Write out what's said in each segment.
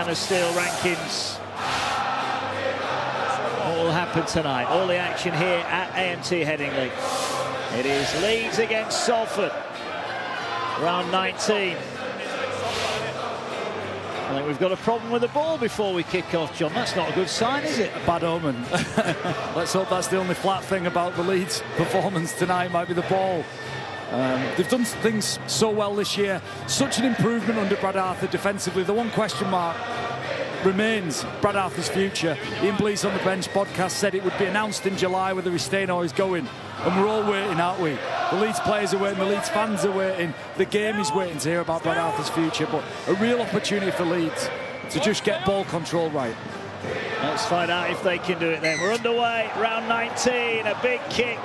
Stainless steel rankings. What will happen tonight? All the action here at AMT Headingley. It is Leeds against Salford. Round 19. I think we've got a problem with the ball before we kick off, John. That's not a good sign, is it? A bad omen. Let's hope that's the only flat thing about the Leeds performance tonight, might be the ball. They've done things so well this year. Such an improvement under Brad Arthur defensively. The one question mark remains Brad Arthur's future. Ian Blease on the Bench podcast said it would be announced in July whether he's staying or he's going. And we're all waiting, aren't we? The Leeds players are waiting, the Leeds fans are waiting, the game is waiting to hear about Brad Arthur's future. But a real opportunity for Leeds to just get ball control right. Let's find out if they can do it then. We're underway, round 19, a big kick.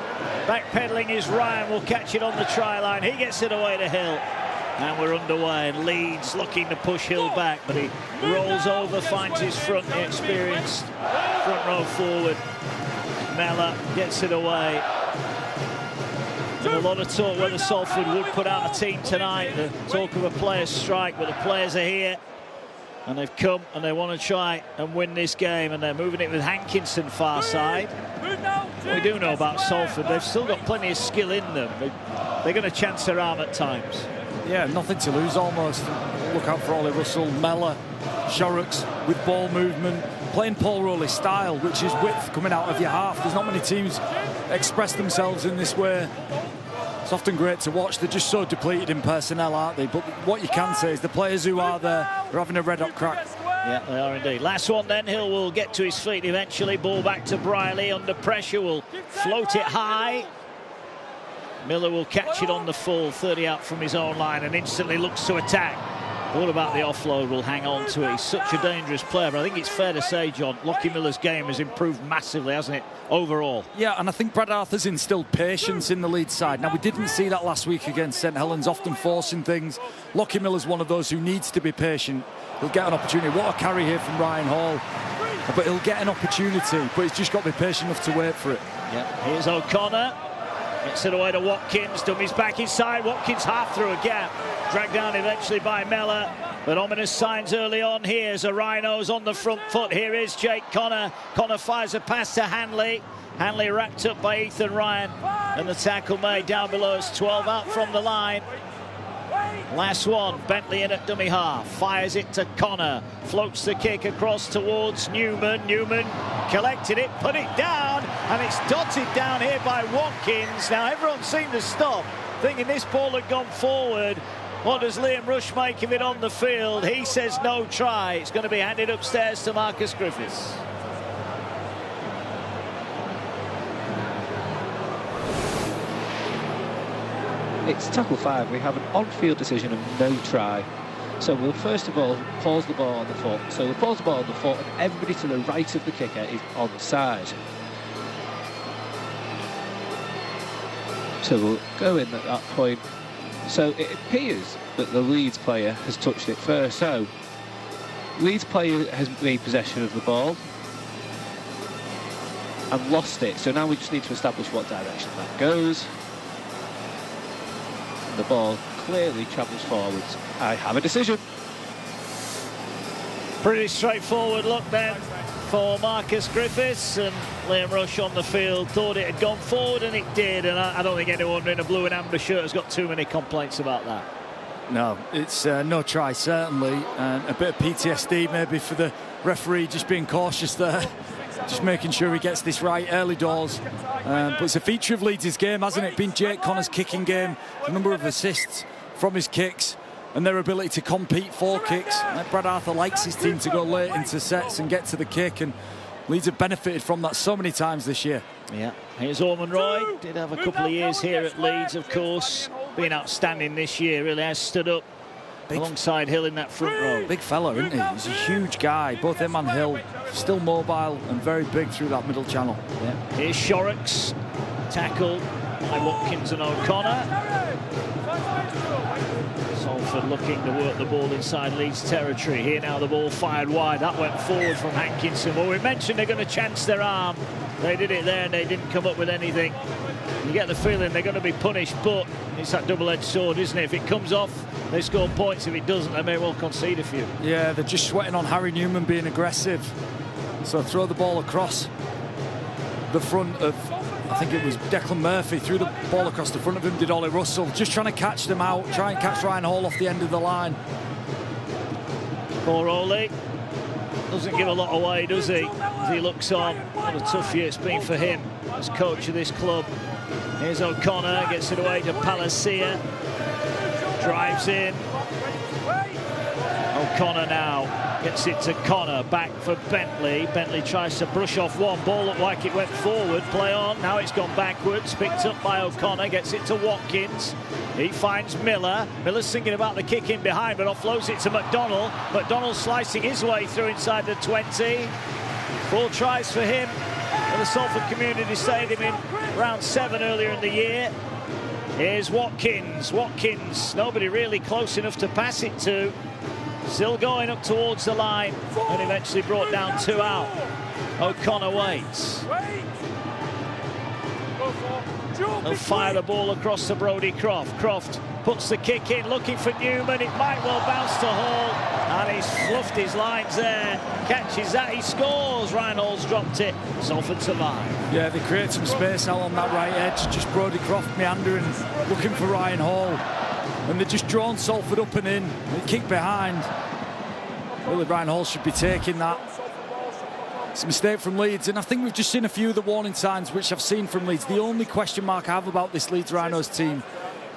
Backpedaling is Ryan, will catch it on the try line. He gets it away to Hill. And we're underway, and Leeds looking to push Hill back, but he rolls over, finds his front, the experienced front row forward. Mellor gets it away. And a lot of talk whether Salford would put out a team tonight. The talk of a players' strike, but the players are here. And they've come and they want to try and win this game, and they're moving it with Hankinson far side. We do know about Salford. They've still got plenty of skill in them. They're going to chance their arm at times. Yeah, nothing to lose almost. Look out for Ollie Russell, Mellor, Shorrocks with ball movement, playing Paul Rowley's style, which is width coming out of your half. There's not many teams express themselves in this way. It's often great to watch. They're just so depleted in personnel, aren't they? But what you can say is the players who are there are having a red-hot crack. Yeah, they are indeed. Last one then. Hill will get to his feet eventually. Ball back to Briley. Under pressure, will float it high. Miller will catch it on the full, 30 out from his own line, and instantly looks to attack. What about the offload? Will hang on to it. He's such a dangerous player, but I think it's fair to say, John, Lockie Miller's game has improved massively, hasn't it, overall? Yeah, and I think Brad Arthur's instilled patience in the Leeds side. Now, we didn't see that last week against St Helens, often forcing things. Lockie Miller's one of those who needs to be patient. He'll get an opportunity. What a carry here from Ryan Hall. But he'll get an opportunity, but he's just got to be patient enough to wait for it. Yeah, here's O'Connor. Gets it away to Watkins, dummies back inside. Watkins half through a gap. Dragged down eventually by Mellor. But ominous signs early on here as the Rhinos on the front foot. Here is Jake Connor. Connor fires a pass to Hanley. Hanley wrapped up by Ethan Ryan. And the tackle made down below us. 12 out from the line. Last one, Bentley in at dummy half, fires it to Connor, floats the kick across towards Newman. Newman collected it, put it down, and it's dotted down here by Watkins. Now everyone seemed to stop, thinking this ball had gone forward. What does Liam Rush make of it on the field? He says no try. It's going to be handed upstairs to Marcus Griffiths. It's tackle 5. We have an on-field decision of no try. So we'll first of all pause the ball on the foot. So we'll pause the ball on the foot, and everybody to the right of the kicker is onside. So we'll go in at that point. So it appears that the Leeds player has touched it first. So Leeds player has made possession of the ball and lost it. So now we just need to establish what direction that goes. The ball clearly travels forwards. I have a decision. Pretty straightforward look then for Marcus Griffiths, and Liam Rush on the field thought it had gone forward, and it did, and I don't think anyone in a blue and amber shirt has got too many complaints about that. No, it's no try certainly, and a bit of PTSD maybe for the referee, just being cautious there. Just making sure he gets this right early doors. But it's a feature of Leeds' game, hasn't it? Been Jake Connor's kicking game, a number of assists from his kicks and their ability to compete for kicks. Brad Arthur likes his team to go late into sets and get to the kick, and Leeds have benefited from that so many times this year. Yeah, here's Orman Roy. Did have a couple of years here at Leeds, of course. Been outstanding this year, really has stood up alongside Hill in that front row. Big fella, isn't he? He's a huge guy. Both him and Hill still mobile and very big through that middle channel. Yeah. Here's Shorrocks, tackled by Watkins and O'Connor. Salford looking to work the ball inside Leeds territory. Here now the ball fired wide. That went forward from Hankinson. Well, we mentioned they're going to chance their arm. They did it there and they didn't come up with anything. You get the feeling they're going to be punished, but it's that double-edged sword, isn't it? If it comes off, they score points. If it doesn't, they may well concede a few. Yeah, they're just sweating on Harry Newman being aggressive. So throw the ball across the front of, I think it was Declan Murphy, threw the ball across the front of him, did Ollie Russell. Just trying to catch them out, try and catch Ryan Hall off the end of the line. Poor Ollie. Doesn't give a lot away, does he? As he looks on. What a tough year it's been for him as coach of this club. Here's O'Connor, gets it away to Palacia. Drives in. O'Connor now gets it to Connor, back for Bentley. Bentley tries to brush off one. Ball looked like it went forward. Play on. Now it's gone backwards. Picked up by O'Connor. Gets it to Watkins. He finds Miller. Miller's thinking about the kick in behind, but offloads it to McDonald. McDonald slicing his way through inside the 20. 4 tries for him at the Salford Community Stadium in round 7 earlier in the year. Here's Watkins. Watkins, nobody really close enough to pass it to. Still going up towards the line, and eventually brought down 2 out. O'Connor waits. They'll fire the ball across to Brodie Croft. Croft puts the kick in, looking for Newman. It might well bounce to Hall, and he's fluffed his lines there. Catches that, he scores. Ryan Hall's dropped it. Salford survive. Yeah, they create some space out on that right edge. Just Brodie Croft meandering, looking for Ryan Hall. And they've just drawn Salford up and in. They kick behind. Really, Ryan Hall should be taking that. It's a mistake from Leeds, and I think we've just seen a few of the warning signs which I've seen from Leeds. The only question mark I have about this Leeds Rhinos team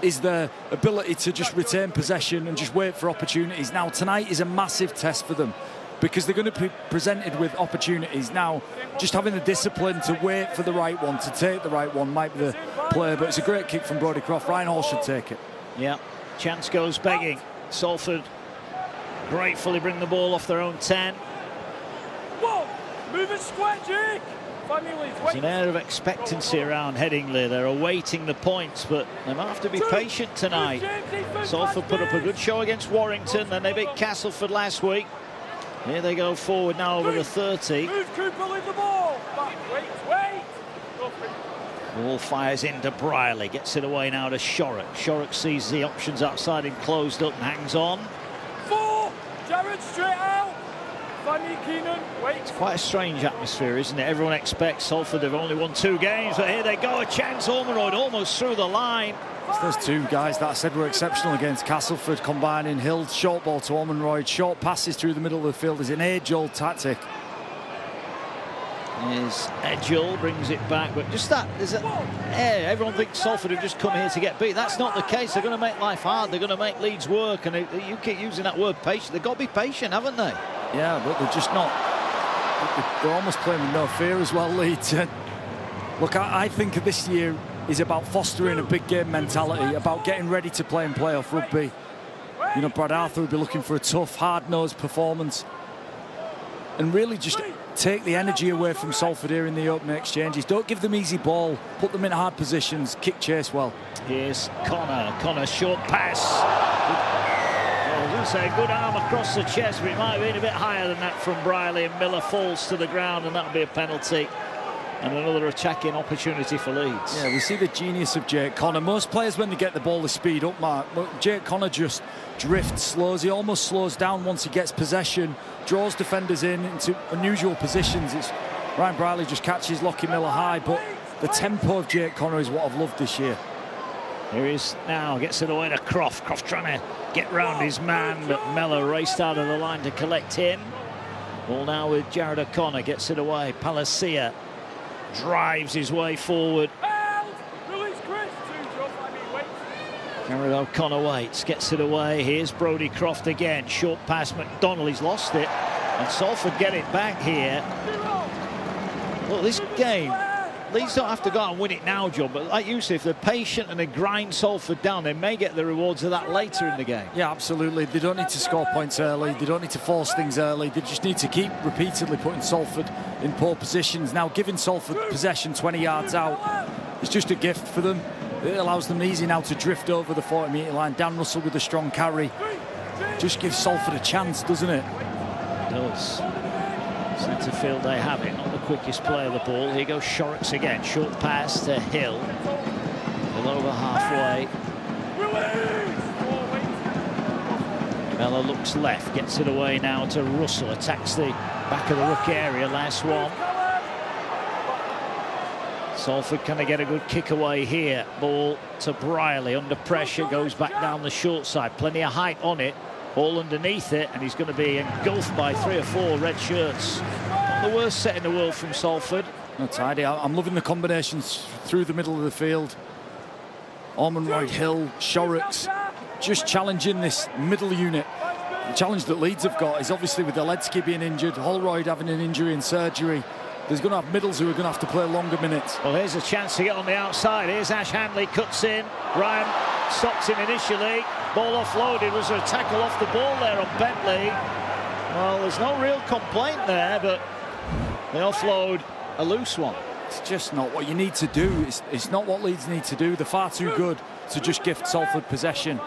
is their ability to just retain possession and just wait for opportunities. Now, tonight is a massive test for them because they're going to be presented with opportunities. Now, just having the discipline to wait for the right one, to take the right one, might be the play, but it's a great kick from Brodie Croft. Ryan Hall should take it. Yeah, chance goes begging. Salford gratefully bring the ball off their own 10. Whoa! Move it square, Jake! There's an air of expectancy around Headingley. They're awaiting the points, but they might have to be patient tonight. Salford put up a good show against Warrington, then they beat Castleford last week. Here they go forward now over the 30. Move, Cooper, leave the ball! Wait! Ball fires into Briley, gets it away now to Shorrock. Shorrock sees the options outside him closed up and hangs on. 4! Jared straight out! Fanny Keenan, wait. It's quite a strange atmosphere, isn't it? Everyone expects Salford, they've only won 2 games, but here they go, a chance. Ormerod almost through the line. It's those 2 guys that I said were exceptional against Castleford, combining Hill's short ball to Ormerod, short passes through the middle of the field is an age-old tactic. Is Edgell, brings it back, but just that, everyone thinks Salford have just come here to get beat. That's not the case. They're going to make life hard. They're going to make Leeds work, and you keep using that word patient. They've got to be patient, haven't they? Yeah, but they're just not. They're almost playing with no fear as well, Leeds. Look, I think this year is about fostering a big game mentality, about getting ready to play in playoff rugby. You know, Brad Arthur would be looking for a tough, hard-nosed performance, and really just take the energy away from Salford here in the opening exchanges. Don't give them easy ball, put them in hard positions, kick chase well. Here's Connor. Connor, short pass. I was going to say good arm across the chest, but it might have been a bit higher than that from Briley, and Miller falls to the ground, and that'll be a penalty. And another attacking opportunity for Leeds. Yeah, we see the genius of Jake Connor. Most players, when they get the ball, they speed up, Mark. But Jake Connor just drifts, slows. He almost slows down once he gets possession, draws defenders into unusual positions. It's Ryan Briley just catches Lockie Miller high, but the tempo of Jake Connor is what I've loved this year. Here he is now, gets it away to Croft. Croft trying to get round his man, but Miller raced out of the line to collect him. Ball now with Jared O'Connor, gets it away. Palacia drives his way forward. Jared O'Connor waits, gets it away. Here's Brodie Croft again. Short pass, McDonald, he's lost it. And Salford get it back here. Well, this game, Leeds don't have to go out and win it now, John, but like you say, if they're patient and they grind Salford down, they may get the rewards of that later in the game. Yeah, absolutely. They don't need to score points early. They don't need to force things early. They just need to keep repeatedly putting Salford in poor positions. Now, giving Salford possession 20 yards out is just a gift for them. It allows them easy now to drift over the 40-metre line. Dan Russell with a strong carry. Just gives Salford a chance, doesn't it? It does. Centre field, they have it. Not the quickest play of the ball. Here goes Shorrocks again. Short pass to Hill. Hill over halfway. Mella looks left, gets it away now to Russell. Attacks the back of the ruck area. Last one. Salford can get a good kick away here. Ball to Brierley under pressure, goes back down the short side. Plenty of height on it, all underneath it, and he's going to be engulfed by 3 or 4 red shirts. Not the worst set in the world from Salford. No, tidy. I'm loving the combinations through the middle of the field. Ormonroyd, Hill, Shorrocks, just challenging this middle unit. The challenge that Leeds have got is obviously with Oledzki being injured, Holroyd having an injury and surgery. There's going to have middles who are going to have to play longer minutes. Well, here's a chance to get on the outside. Here's Ash Hanley, cuts in. Ryan stops him initially. Ball offloaded. Was there a tackle off the ball there on Bentley? Well, there's no real complaint there, but they offload a loose one. It's just not what you need to do. It's not what Leeds need to do. They're far too good to just gift Salford possession.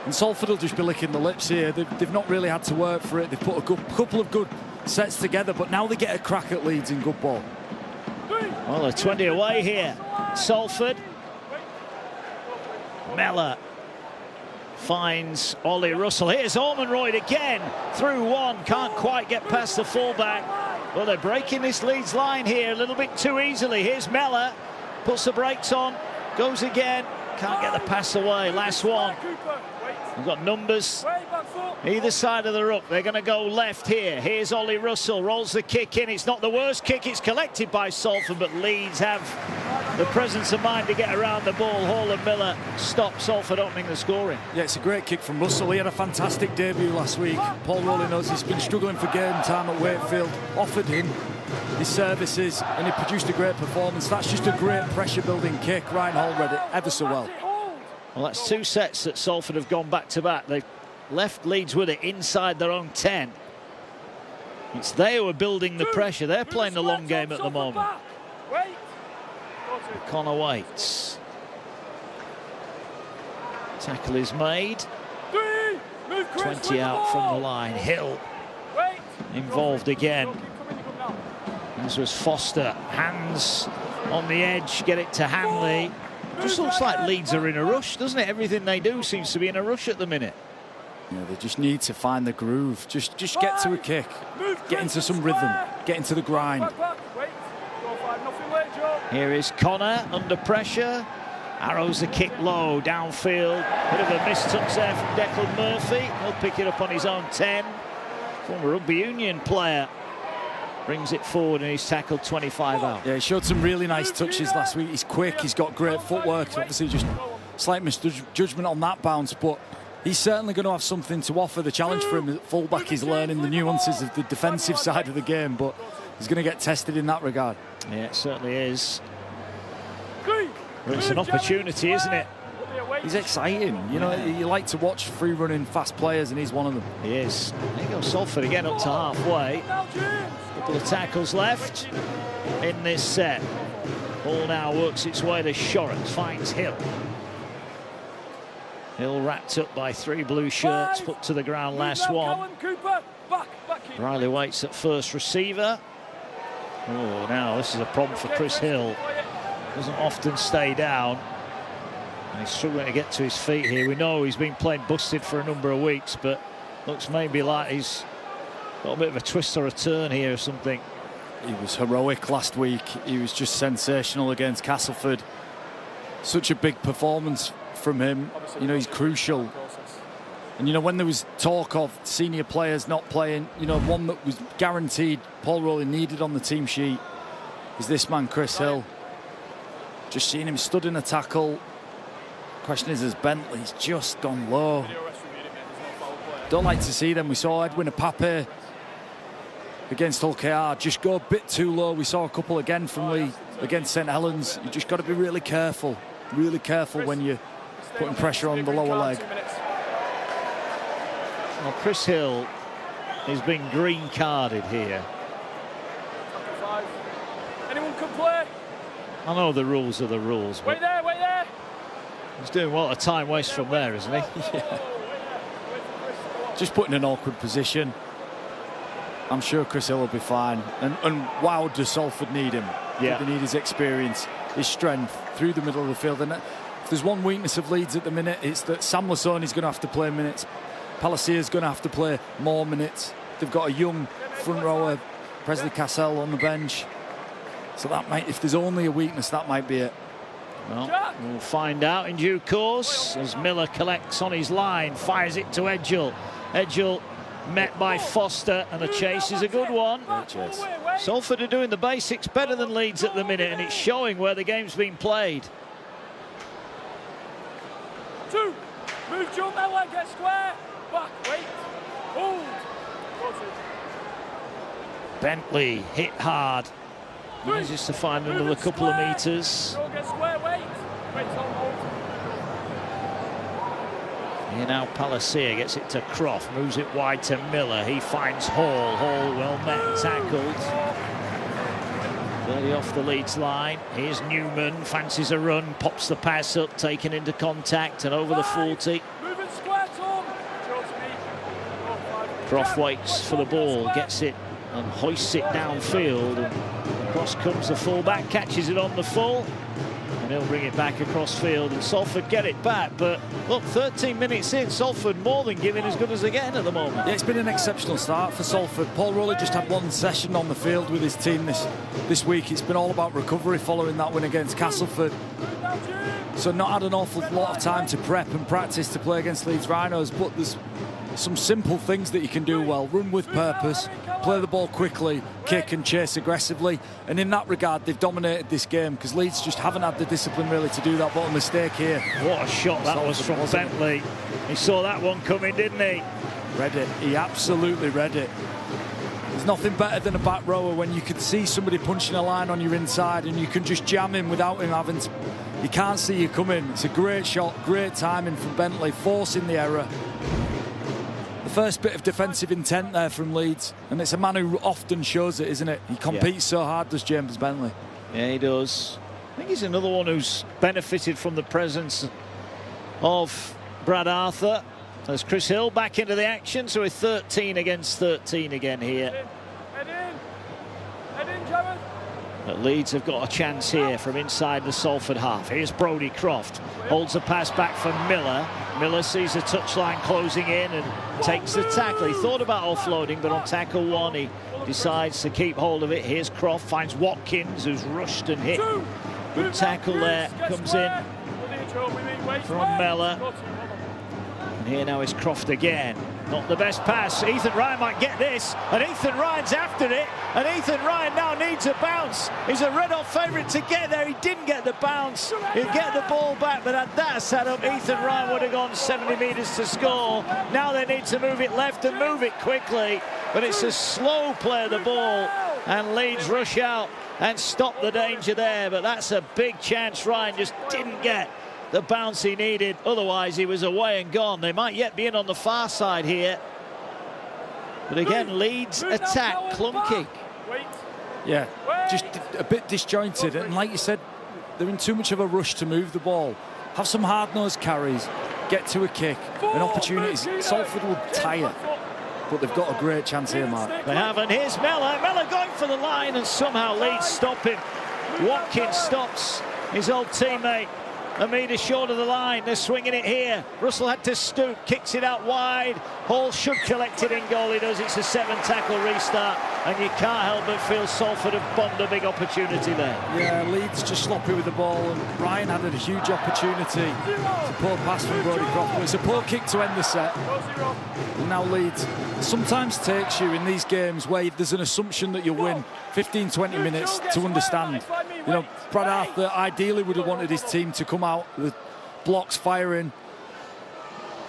And Salford will just be licking the lips here. They've not really had to work for it. They've put a couple of good sets together, but now they get a crack at Leeds in good ball. Well, they're 20 away here. Salford. Mella finds Ollie Russell. Here's Ormonroyd again. Through one. Can't quite get past the fullback. Well, they're breaking this Leeds line here a little bit too easily. Here's Mella. Puts the brakes on. Goes again. Can't get the pass away. Last one. We've got numbers either side of the ruck. They're going to go left here. Here's Ollie Russell. Rolls the kick in. It's not the worst kick. It's collected by Salford, but Leeds have the presence of mind to get around the ball. Hall and Miller stop Salford opening the scoring. Yeah, it's a great kick from Russell. He had a fantastic debut last week. Paul Rowley knows he's been struggling for game time at Wakefield. Offered him his services and he produced a great performance. That's just a great pressure-building kick. Ryan Hall read it ever so well. Well, that's 2 sets that Salford have gone back-to-back. They've left Leeds with it inside their own 10. It's they who are building the pressure. They're playing the long game at the moment. Connor waits. Tackle is made. 20 out from the line. Hill involved again. This was Foster. Hands on the edge. Get it to Hanley. Just looks like Leeds are in a rush, doesn't it? Everything they do seems to be in a rush at the minute. Yeah, they just need to find the groove. Just get to a kick. Get into some rhythm. Get into the grind. Here is Connor under pressure. Arrows the kick low, downfield. Bit of a mistouch there from Declan Murphy. He'll pick it up on his own 10. Former rugby union player. Brings it forward and he's tackled 25 out. Yeah, he showed some really nice touches last week. He's quick, he's got great footwork. Obviously just slight misjudgment on that bounce, but he's certainly going to have something to offer. The challenge for him at fullback is learning the nuances of the defensive side of the game, but he's going to get tested in that regard. Yeah, it certainly is. Well, it's an opportunity, isn't it? He's exciting. You know, you like to watch free-running fast players, and he's one of them. He is. There goes Salford again up to halfway. Couple of tackles left in this set. Ball now works its way to Shorrocks, finds Hill. Hill wrapped up by 3 blue shirts, put to the ground last one. Riley waits at first receiver. Oh, now this is a problem for Chris Hill. Doesn't often stay down. And he's struggling to get to his feet here. We know he's been playing busted for a number of weeks, but looks maybe like he's got a bit of a twist or a turn here or something. He was heroic last week. He was just sensational against Castleford. Such a big performance from him. You know, he's crucial. And, you know, when there was talk of senior players not playing, you know, one that was guaranteed Paul Rowley needed on the team sheet is this man, Chris Hill. Just seeing him stood in a tackle. Question is, has Bentley's just gone low? Don't like to see them. We saw Edwin Apape against Hull KR just go a bit too low. We saw a couple again from Lee against St Helens. You just got to be really careful when you're putting pressure on the lower leg. Well, Chris Hill is being green carded here. Anyone can play. I know the rules are the rules, but Wait there. he's doing well a time waste from there, isn't he? Yeah. Just put in an awkward position. I'm sure Chris Hill will be fine. And wow, does Salford need him? Yeah. They need his experience, his strength through the middle of the field. And if there's one weakness of Leeds at the minute, it's that Sam Lasoni's going to have to play minutes. Palacier's going to have to play more minutes. They've got a young front rower, Presley Cassell, on the bench. So that might, if there's only a weakness, that might be it. Well, we'll find out in due course as Miller collects on his line, fires it to Edgell. Edgell met by Foster, and the chase is a good one. Salford are doing the basics better than Leeds at the minute, and it's showing where the game's been played. 2, move John Miller, get square, back, wait, hold. Bentley hit hard. Manages to find another couple of meters. Get square, wait, hold. Here now Palacier gets it to Croft, moves it wide to Miller. He finds Hall. Hall well met and tackled. 30 off the Leeds line. Here's Newman, fancies a run, pops the pass up, taken into contact and over the 40. Croft waits for the ball, gets it and hoists it downfield. And across comes the full-back, catches it on the full. And he'll bring it back across field, and Salford get it back. But look, 13 minutes in, Salford more than giving as good as they're getting at the moment. Yeah, it's been an exceptional start for Salford. Paul Rowley just had one session on the field with his team this week. It's been all about recovery following that win against Castleford. So not had an awful lot of time to prep and practice to play against Leeds Rhinos, but there's some simple things that you can do well. Run with purpose, play the ball quickly, kick and chase aggressively. And in that regard, they've dominated this game because Leeds just haven't had the discipline really to do that. But a mistake here. What a shot that was from Bentley. He saw that one coming, didn't he? Read it. He absolutely read it. There's nothing better than a back rower when you can see somebody punching a line on your inside and you can just jam him without him having to. He can't see you coming. It's a great shot, great timing from Bentley, forcing the error. First bit of defensive intent there from Leeds, and it's a man who often shows it, isn't it? He competes so hard, does James Bentley. Yeah, he does. I think he's another one who's benefited from the presence of Brad Arthur. There's Chris Hill back into the action, so we're 13 against 13 again here. Head in, Jared. But Leeds have got a chance here from inside the Salford half. Here's Brodie Croft, holds the pass back for Miller. Miller sees the touchline closing in and takes the tackle. He thought about offloading, but on tackle one, he decides to keep hold of it. Here's Croft, finds Watkins, who's rushed and hit. Good tackle there, comes in from Miller. And here now is Croft again. Not the best pass. Ethan Ryan might get this, and Ethan Ryan's after it, and Ethan Ryan now needs a bounce. He's a red-hot favourite to get there. He didn't get the bounce. He'll get the ball back, but at that setup, Ethan Ryan would have gone 70 metres to score. Now they need to move it left and move it quickly, but it's a slow play of the ball, and Leeds rush out and stop the danger there, but that's a big chance. Ryan just didn't get the bounce he needed, otherwise he was away and gone. They might yet be in on the far side here, but again Leeds attack clunky. Yeah, just a bit disjointed, and like you said, they're in too much of a rush to move the ball. Have some hard-nosed carries, get to a kick, and opportunities. Salford will tire, but they've got a great chance here, Mark. They have, and here's Miller going for the line, and somehow Leeds stop him. Watkins stops his old teammate a metre short of the line. They're swinging it here. Russell had to stoop, kicks it out wide. Hall should collect it in goal. He does. It's a 7-tackle restart, and you can't help but feel Salford have bombed a big opportunity there. Yeah, Leeds just sloppy with the ball, and Ryan had a huge opportunity. It's a poor pass from Brodie Croft. It's a poor kick to end the set. And now Leeds sometimes takes you in these games where there's an assumption that you'll win 15-20 minutes to understand. You know, Brad Arthur ideally would have wanted his team to come out with blocks firing,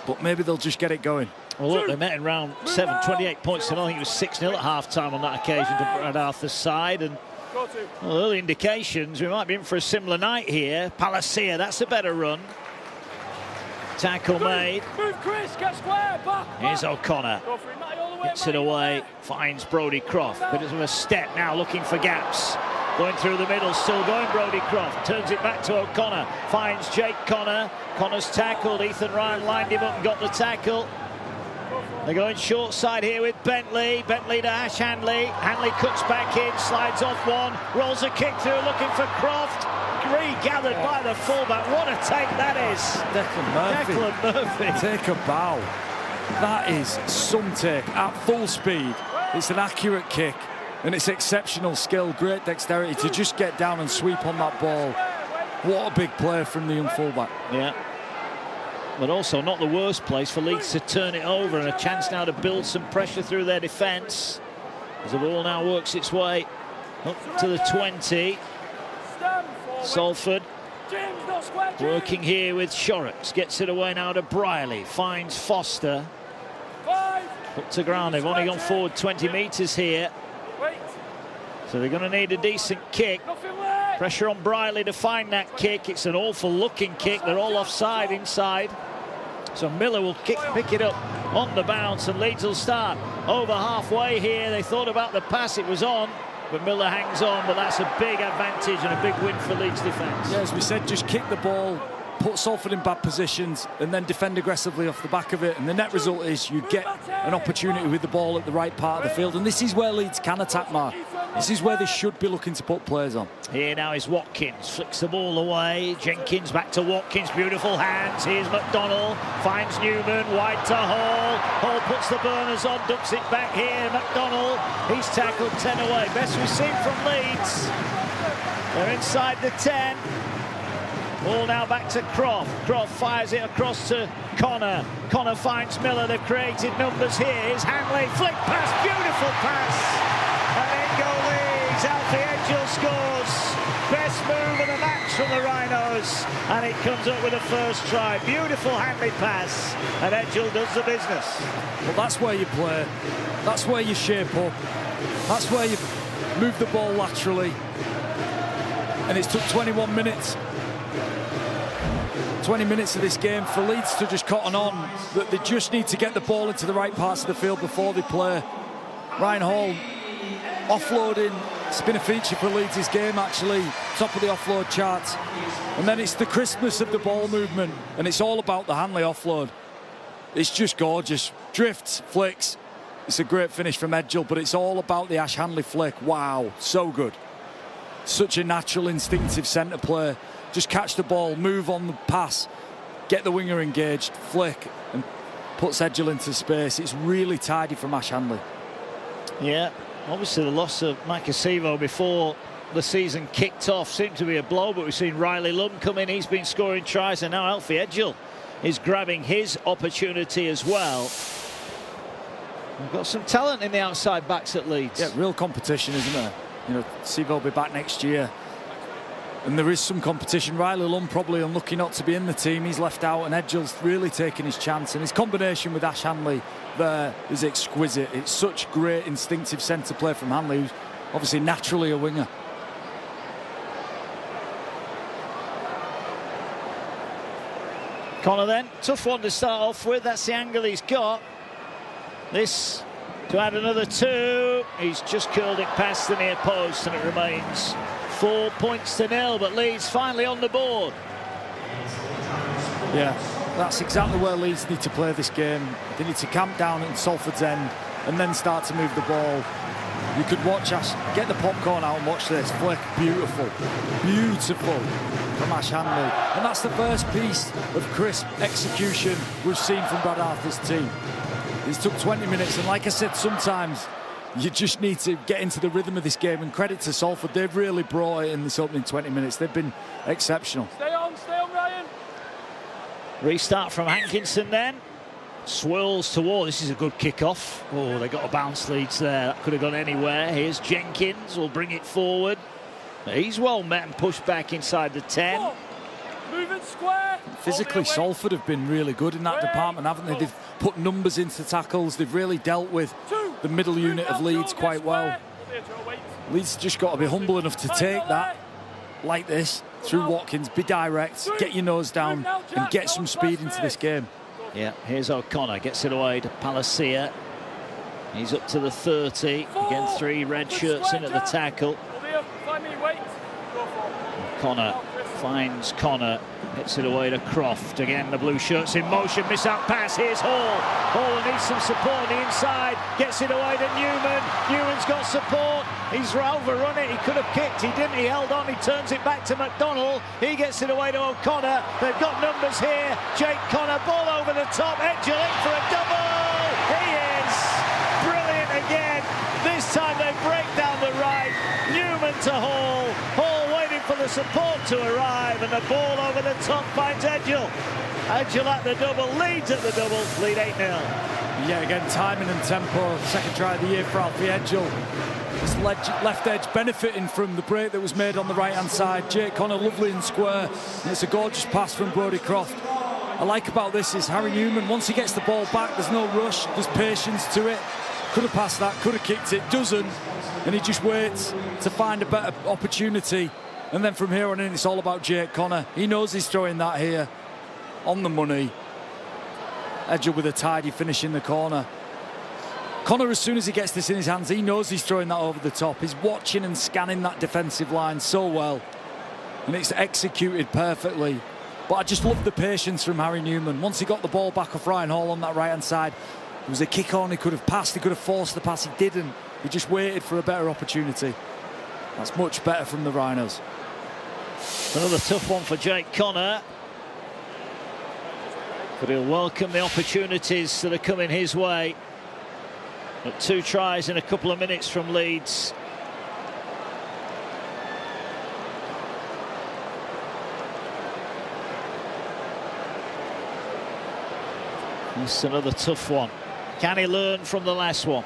but maybe they'll just get it going. Well, look, they met in round 7, 28 points, and I think it was 6-0 at half-time on that occasion to Brad Arthur's side. And well, early indications, we might be in for a similar night here. Palacier, that's a better run. Tackle made. Here's O'Connor. Gets it away, finds Brodie Croft. Bit of a step now, looking for gaps. Going through the middle, still going Brodie Croft. Turns it back to O'Connor. Finds Jake Connor. Connor's tackled. Ethan Ryan lined him up and got the tackle. They're going short side here with Bentley. Bentley to Ash Hanley. Hanley cuts back in, slides off one, rolls a kick through, looking for Croft. Regathered by the fullback. What a take that is. Declan Murphy. Take a bow. That is some take at full speed. It's an accurate kick, and it's exceptional skill, great dexterity to just get down and sweep on that ball. What a big play from the young fullback. Yeah. But also not the worst place for Leeds to turn it over, and a chance now to build some pressure through their defence as the ball now works its way up to the 20. Salford working here with Shorrocks, gets it away now to Briley, finds Foster, put to ground. They've only gone forward 20 metres here, so they're going to need a decent kick. Pressure on Briley to find that kick. It's an awful looking kick. They're all offside inside, so Miller will pick it up on the bounce, and Leeds will start over halfway here. They thought about the pass, it was on, but Miller hangs on. But that's a big advantage and a big win for Leeds defence. Yeah, as we said, just kick the ball, put Salford in bad positions, and then defend aggressively off the back of it, and the net result is you get an opportunity with the ball at the right part of the field, and this is where Leeds can attack, Mark. This is where they should be looking to put players on. Here now is Watkins, flicks the ball away. Jenkins back to Watkins, beautiful hands. Here's McDonnell, finds Newman, wide to Hall. Hall puts the burners on, ducks it back here. McDonnell, he's tackled 10 away. Best we've seen from Leeds. They're inside the 10. Ball now back to Croft. Croft fires it across to Connor. Connor finds Miller. They've created numbers here. Here's Hanley, flick pass, beautiful pass. And in goal Leeds. Alfie Edgell scores. Best move of the match from the Rhinos. And it comes up with a first try. Beautiful Hanley pass. And Edgell does the business. Well, that's where you play. That's where you shape up. That's where you move the ball laterally. And it's took 21 minutes. 20 minutes of this game for Leeds to just cotton on that they just need to get the ball into the right parts of the field before they play. Ryan Hall offloading, it's been a feature for Leeds' game actually, top of the offload charts. And then it's the crispness of the ball movement, and it's all about the Hanley offload. It's just gorgeous. Drifts, flicks. It's a great finish from Edgell, but it's all about the Ash Hanley flick. Wow, so good. Such a natural, instinctive centre play. Just catch the ball, move on the pass, get the winger engaged, flick, and puts Edgell into space. It's really tidy from Ash Hanley. Yeah, obviously the loss of Makasivo before the season kicked off seemed to be a blow, but we've seen Riley Lum come in. He's been scoring tries, and now Alfie Edgell is grabbing his opportunity as well. We've got some talent in the outside backs at Leeds. Yeah, real competition, isn't there? You know, Sivo will be back next year. And there is some competition. Riley Lum probably unlucky not to be in the team. He's left out, and Edgell's really taken his chance. And his combination with Ash Hanley there is exquisite. It's such great instinctive centre play from Hanley, who's obviously naturally a winger. Connor then, tough one to start off with. That's the angle he's got. This to add another 2. He's just curled it past the near post, and it remains 4 points to 0, but Leeds finally on the board. Yeah, that's exactly where Leeds need to play this game. They need to camp down at Salford's end and then start to move the ball. You could watch Ash, get the popcorn out and watch this. Flick, beautiful, beautiful from Ash Hanley. And that's the first piece of crisp execution we've seen from Brad Arthur's team. It's took 20 minutes, and like I said, sometimes you just need to get into the rhythm of this game, and credit to Salford. They've really brought it in this opening 20 minutes. They've been exceptional. Stay on, Ryan. Restart from Hankinson then. Swirls toward. This is a good kick-off. Oh, they got a bounce Leeds there. That could have gone anywhere. Here's Jenkins. Will bring it forward. He's well met and pushed back inside the 10. Moving square. Physically, Salford have been really good in that department, haven't they? They've put numbers into tackles. They've really dealt with the middle unit of Leeds quite well. Leeds just got to be humble enough to take that like this through Watkins, be direct, get your nose down and get some speed into this game. Yeah, here's O'Connor, gets it away to Palacia. He's up to the 30. Again, 3 red shirts in at the tackle. O'Connor finds Connor, gets it away to Croft. Again, the blue shirts in motion, miss out pass, here's Hall. Hall needs some support on the inside, gets it away to Newman. Newman's got support, he's overrun it, he could have kicked, he didn't, he held on, he turns it back to McDonald. He gets it away to O'Connor, they've got numbers here. Jake Connor, ball over the top, Edgell in for a double. He is brilliant again. This time they break down the right. Newman to Hall. Hall waiting for the support to arrive, and the ball over the top finds Edgell. Edgell at the double, Leeds at the double, lead 8-0. Yeah, again, timing and tempo. Second try of the year for Alfie Edgell. This left edge benefiting from the break that was made on the right-hand side. Jake Connor, lovely and square. And it's a gorgeous pass from Brodie Croft. I like about this is Harry Newman, once he gets the ball back, there's no rush, there's patience to it. Could have passed that, could have kicked it, doesn't. And he just waits to find a better opportunity. And then from here on in, it's all about Jake Connor. He knows he's throwing that here on the money. Edgell with a tidy finish in the corner. Connor, as soon as he gets this in his hands, he knows he's throwing that over the top. He's watching and scanning that defensive line so well. And it's executed perfectly. But I just love the patience from Harry Newman. Once he got the ball back off Ryan Hall on that right-hand side, there was a kick on, he could have passed, he could have forced the pass, he didn't. He just waited for a better opportunity. That's much better from the Rhinos. Another tough one for Jake Connor. But he'll welcome the opportunities that are coming his way. But 2 tries in a couple of minutes from Leeds. This is another tough one. Can he learn from the last one?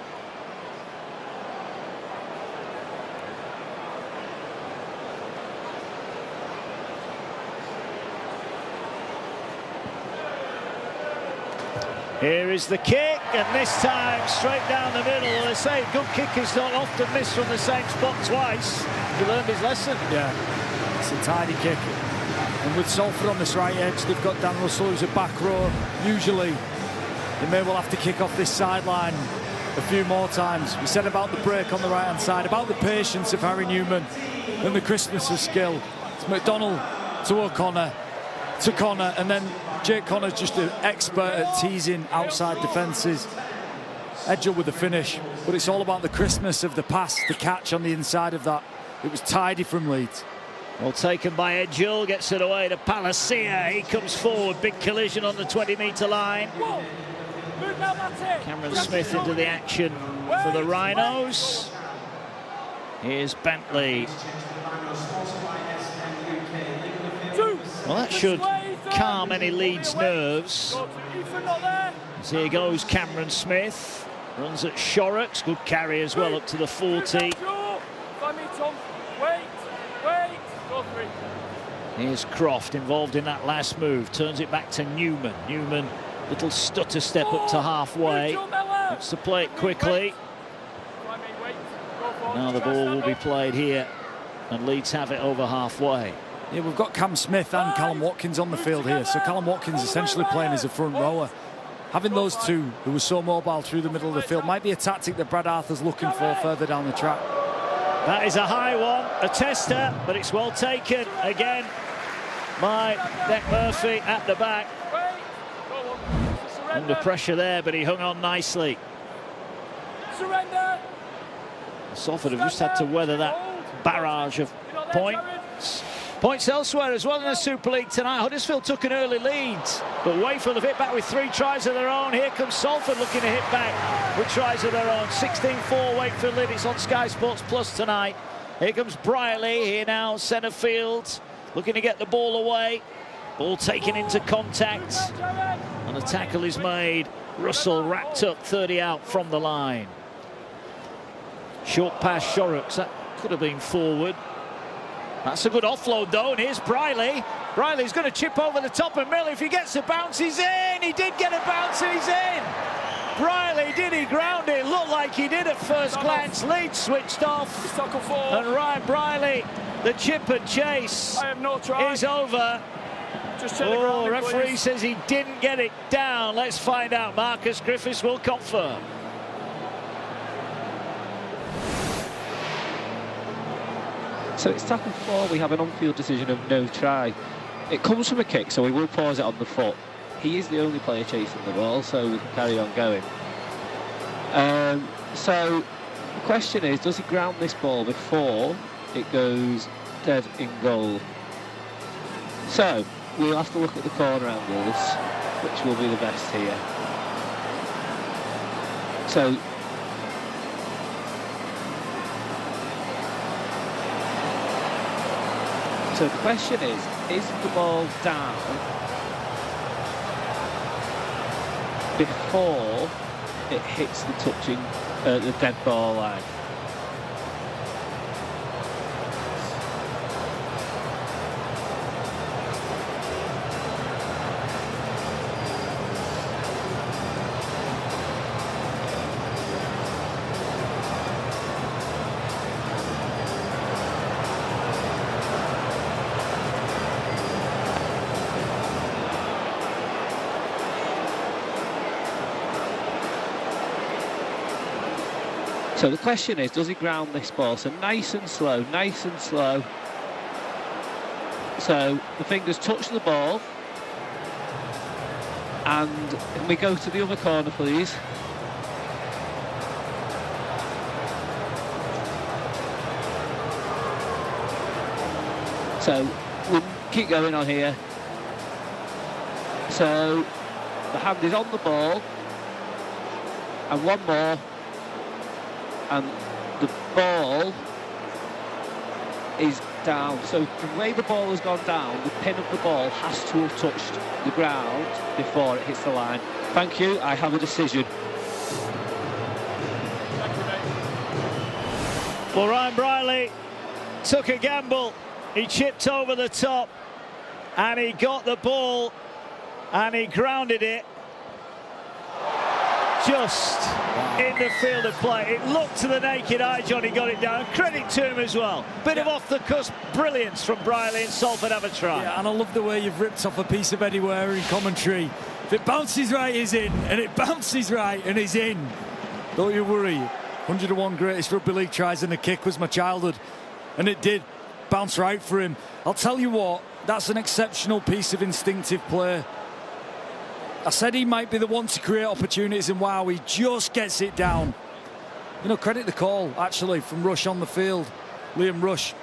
Here is the kick, and this time straight down the middle. They say good kickers don't often miss from the same spot twice. He learned his lesson. Yeah, it's a tidy kick. And with Salford on this right edge, they've got Dan Russell, who's a back row. Usually, they may well have to kick off this sideline a few more times. We said about the break on the right-hand side, about the patience of Harry Newman and the crispness of skill. It's McDonald to O'Connor, to Connor, and then Jake Connor's just an expert at teasing outside defences. Edgell with the finish, but it's all about the crispness of the pass, the catch on the inside of that. It was tidy from Leeds. Well taken by Edgell, gets it away to Palacia. He comes forward, big collision on the 20-metre line. Cameron Smith into the action for the Rhinos. Here's Bentley. Well, that should calm any Leeds nerves. As here goes Cameron Smith. Runs at Shorrocks. Good carry as well up to the 40. Here's Croft involved in that last move. Turns it back to Newman. Newman, little stutter step up to halfway. Wants to play it quickly. Now the ball will be played here. And Leeds have it over halfway. Yeah, we've got Cam Smith and Callum Watkins on the field here. So Callum Watkins essentially playing as a front rower. Having those two who were so mobile through the middle of the field might be a tactic that Brad Arthur's looking for further down the track. That is a high one, a tester, but it's well taken again by Nick Murphy at the back. Under pressure there, but he hung on nicely. Salford have just had to weather that barrage of points. Points elsewhere as well in the Super League tonight. Huddersfield took an early lead, but Wakefield have hit back with 3 tries of their own. Here comes Salford looking to hit back with tries of their own. 16-4 Wakefield lead. It's on Sky Sports Plus tonight. Here comes Briley, here now, centre field, looking to get the ball away. Ball taken into contact, and a tackle is made. Russell wrapped up, 30 out from the line. Short pass Shorrocks, that could have been forward. That's a good offload though, and here's Briley. Briley's going to chip over the top of Mill. If he gets a bounce, he's in. He did get a bounce and he's in. Briley, did he ground it? Looked like he did at first glance. Leeds switched off. And Ryan Briley, the chip and chase is over. Oh, referee says he didn't get it down. Let's find out. Marcus Griffiths will confirm. So it's tackle 4. We have an on-field decision of no try. It comes from a kick, so we will pause it on the foot. He is the only player chasing the ball, so we can carry on going. So the question is, does he ground this ball before it goes dead in goal? So we'll have to look at the corner angles, which will be the best here. So the question is the ball down before it hits the touching, the dead ball line? So the question is, does he ground this ball? So nice and slow, nice and slow. So the fingers touch the ball. And can we go to the other corner, please? So we'll keep going on here. So the hand is on the ball. And one more. And the ball is down. So the way the ball has gone down, the pin of the ball has to have touched the ground before it hits the line. Thank you, I have a decision. Well, Ryan Briley took a gamble. He chipped over the top and he got the ball and he grounded it just in the field of play. It looked to the naked eye, Johnny got it down. Credit to him as well. Bit of off-the-cusp brilliance from Briley, and Salford have a try. Yeah, and I love the way you've ripped off a piece of Eddie Ware in commentary. If it bounces right, he's in, and it bounces right, and he's in. Don't you worry. 101 greatest rugby league tries, and the kick was my childhood, and it did bounce right for him. I'll tell you what, that's an exceptional piece of instinctive play. I said he might be the one to create opportunities, and wow, he just gets it down. You know, credit the call, actually, from Rush on the field. Liam Rush.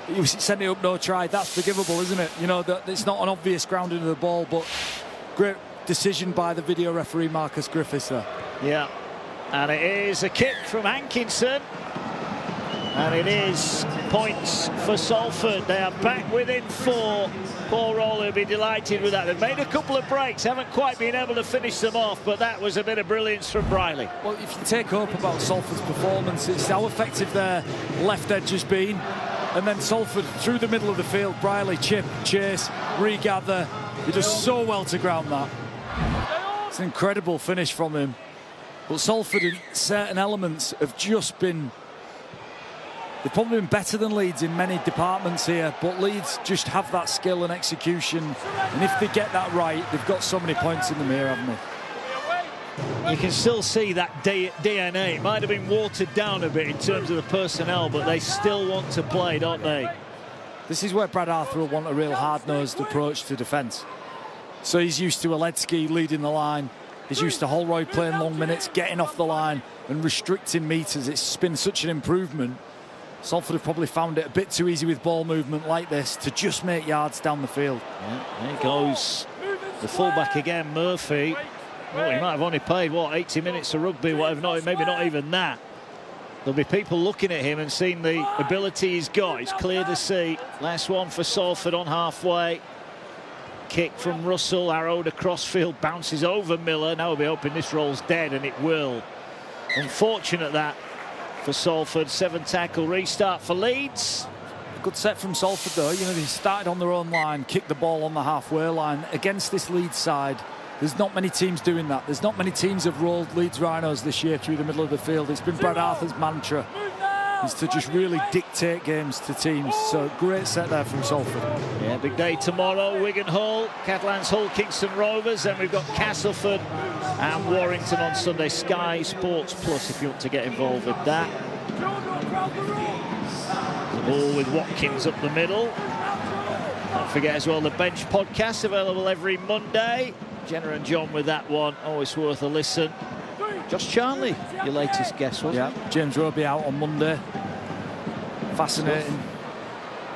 He sent it up, no try. That's forgivable, isn't it? You know, it's not an obvious grounding of the ball, but great decision by the video referee, Marcus Griffiths there. Yeah, and it is a kick from Hankinson. And it is points for Salford. They are back within 4. Paul Roll will be delighted with that. They've made a couple of breaks, haven't quite been able to finish them off, but that was a bit of brilliance from Briley. Well, if you take hope about Salford's performance, it's how effective their left edge has been. And then Salford through the middle of the field, Briley, chip, chase, regather. He does so well to ground that. It's an incredible finish from him. But Salford in certain elements have just been... They've probably been better than Leeds in many departments here, but Leeds just have that skill and execution, and if they get that right, they've got so many points in the mirror, haven't they? You can still see that DNA. It might have been watered down a bit in terms of the personnel, but they still want to play, don't they? This is where Brad Arthur will want a real hard-nosed approach to defence. So he's used to Aledzki leading the line. He's used to Holroyd playing long minutes, getting off the line and restricting metres. It's been such an improvement. Salford have probably found it a bit too easy with ball movement like this to just make yards down the field. Yeah, there goes the fullback again, Murphy. Well, he might have only played, what, 80 minutes of rugby, whatever, maybe not even that. There'll be people looking at him and seeing the ability he's got. It's clear to see. Last one for Salford on halfway. Kick from Russell, arrowed across field, bounces over Miller. Now we'll be hoping this roll's dead, and it will. Unfortunate that for Salford. 7 tackle restart for Leeds. A good set from Salford though. You know, they started on their own line, kicked the ball on the halfway line against this Leeds side. There's not many teams doing that. There's not many teams have rolled Leeds Rhinos this year through the middle of the field. It's been Brad Arthur's mantra, is to just really dictate games to teams. So great set there from Salford. Yeah, big day tomorrow. Wigan Hull, Catalans Hull, Kingston Rovers. Then we've got Castleford and Warrington on Sunday. Sky Sports Plus if you want to get involved with that. The ball with Watkins up the middle. Don't forget as well the Bench podcast available every Monday. Jenna and John with that one, always worth a listen. Josh Charnley, your latest guest, wasn't it? James will be out on Monday. Fascinating.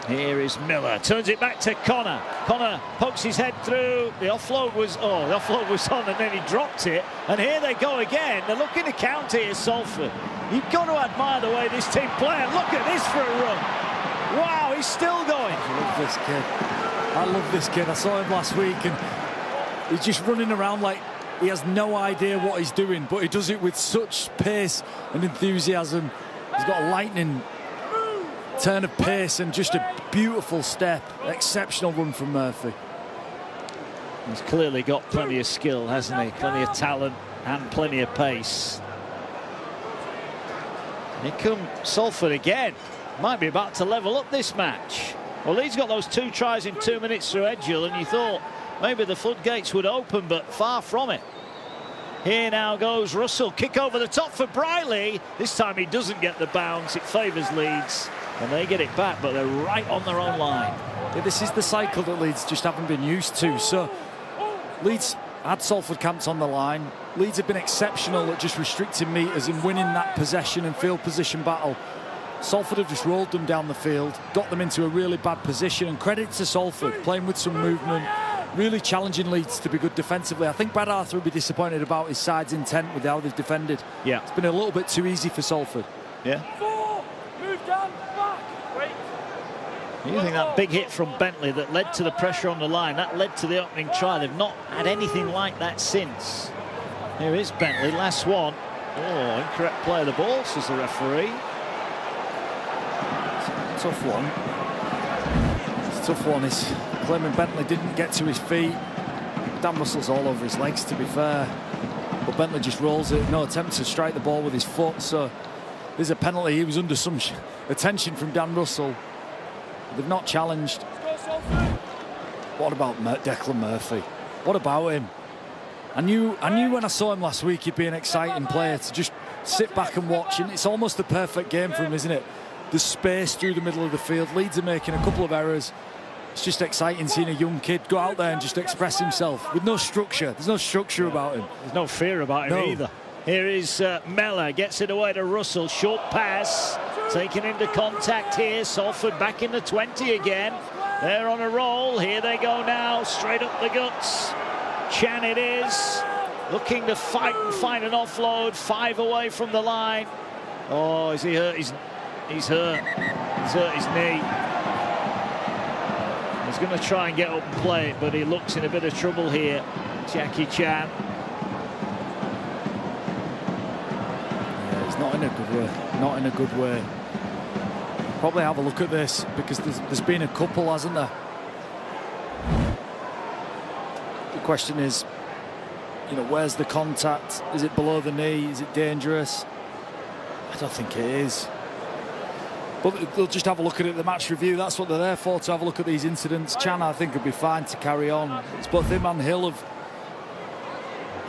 Here is Miller, turns it back to Connor. Connor pokes his head through. The offload was on, and then he dropped it. And here they go again. They're looking to counter here, Salford. You've got to admire the way this team play. And look at this for a run. Wow, he's still going. I love this kid. I love this kid. I saw him last week, and he's just running around like he has no idea what he's doing, but he does it with such pace and enthusiasm. He's got a lightning turn of pace and just a beautiful step. Exceptional run from Murphy. He's clearly got plenty of skill, hasn't he? Plenty of talent and plenty of pace. Here come Salford again. Might be about to level up this match. Well, Leeds got those 2 tries in 2 minutes through Edghill, and you thought maybe the floodgates would open, but far from it. Here now goes Russell. Kick over the top for Briley. This time he doesn't get the bounce. It favours Leeds, and they get it back, but they're right on their own line. Yeah, this is the cycle that Leeds just haven't been used to. So Leeds had Salford camped on the line. Leeds have been exceptional at just restricting meters and winning that possession and field position battle. Salford have just rolled them down the field, got them into a really bad position, and credit to Salford, playing with some movement, really challenging Leeds to be good defensively. I think Brad Arthur will be disappointed about his side's intent with how they've defended. Yeah. It's been a little bit too easy for Salford. Yeah. 4, move down, back, wait. You think that big hit from Bentley that led to the pressure on the line, that led to the opening try. They've not had anything like that since. Here is Bentley, last one. Oh, incorrect play of the ball, says the referee. Tough one. It's a tough one. He's claiming Bentley didn't get to his feet. Dan Russell's all over his legs, to be fair. But Bentley just rolls it. No attempt to strike the ball with his foot. So there's a penalty. He was under some attention from Dan Russell. They've not challenged. What about Declan Murphy? What about him? I knew when I saw him last week he'd be an exciting player to just sit back and watch. And it's almost the perfect game for him, isn't it? There's space through the middle of the field. Leeds are making a couple of errors. It's just exciting seeing a young kid go out there and just express himself with no structure. There's no structure about him. There's no fear about him either. Here is Mellor, gets it away to Russell. Short pass, taken into contact here. Salford back in the 20 again. They're on a roll. Here they go now, straight up the guts. Chan it is, looking to fight and find an offload. 5 away from the line. Oh, is he hurt? He's hurt. He's hurt his knee. He's going to try and get up and play it, but he looks in a bit of trouble here. Jackie Chan. Yeah, he's not in a good way. Not in a good way. Probably have a look at this, because there's been a couple, hasn't there? The question is, you know, where's the contact? Is it below the knee? Is it dangerous? I don't think it is. But they'll just have a look at it, the match review. That's what they're there for, to have a look at these incidents. Chan, I think, would be fine to carry on. It's both him and Hill have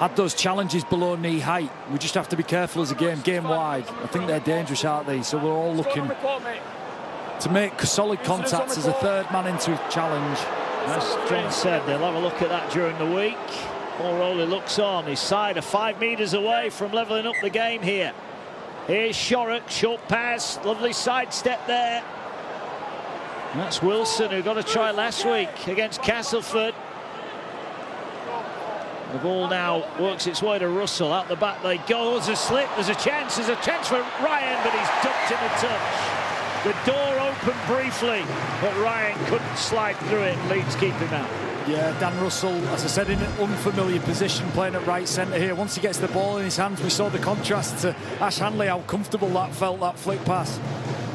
had those challenges below knee height. We just have to be careful as a game wide. I think they're dangerous, aren't they? So we're all looking to make solid contacts as a third man into a challenge. As John said, they'll have a look at that during the week. Paul Rowley looks on. His side are 5 metres away from levelling up the game here. Here's Shorrock, short pass, lovely sidestep there. And that's Wilson, who got a try last week against Castleford. The ball now works its way to Russell. Out the back they go. There's a slip, there's a chance for Ryan, but he's ducked in a touch. The door opened briefly, but Ryan couldn't slide through it. Leeds keep him out. Yeah, Dan Russell, as I said, in an unfamiliar position, playing at right centre here. Once he gets the ball in his hands, we saw the contrast to Ash Hanley, how comfortable that felt, that flick pass.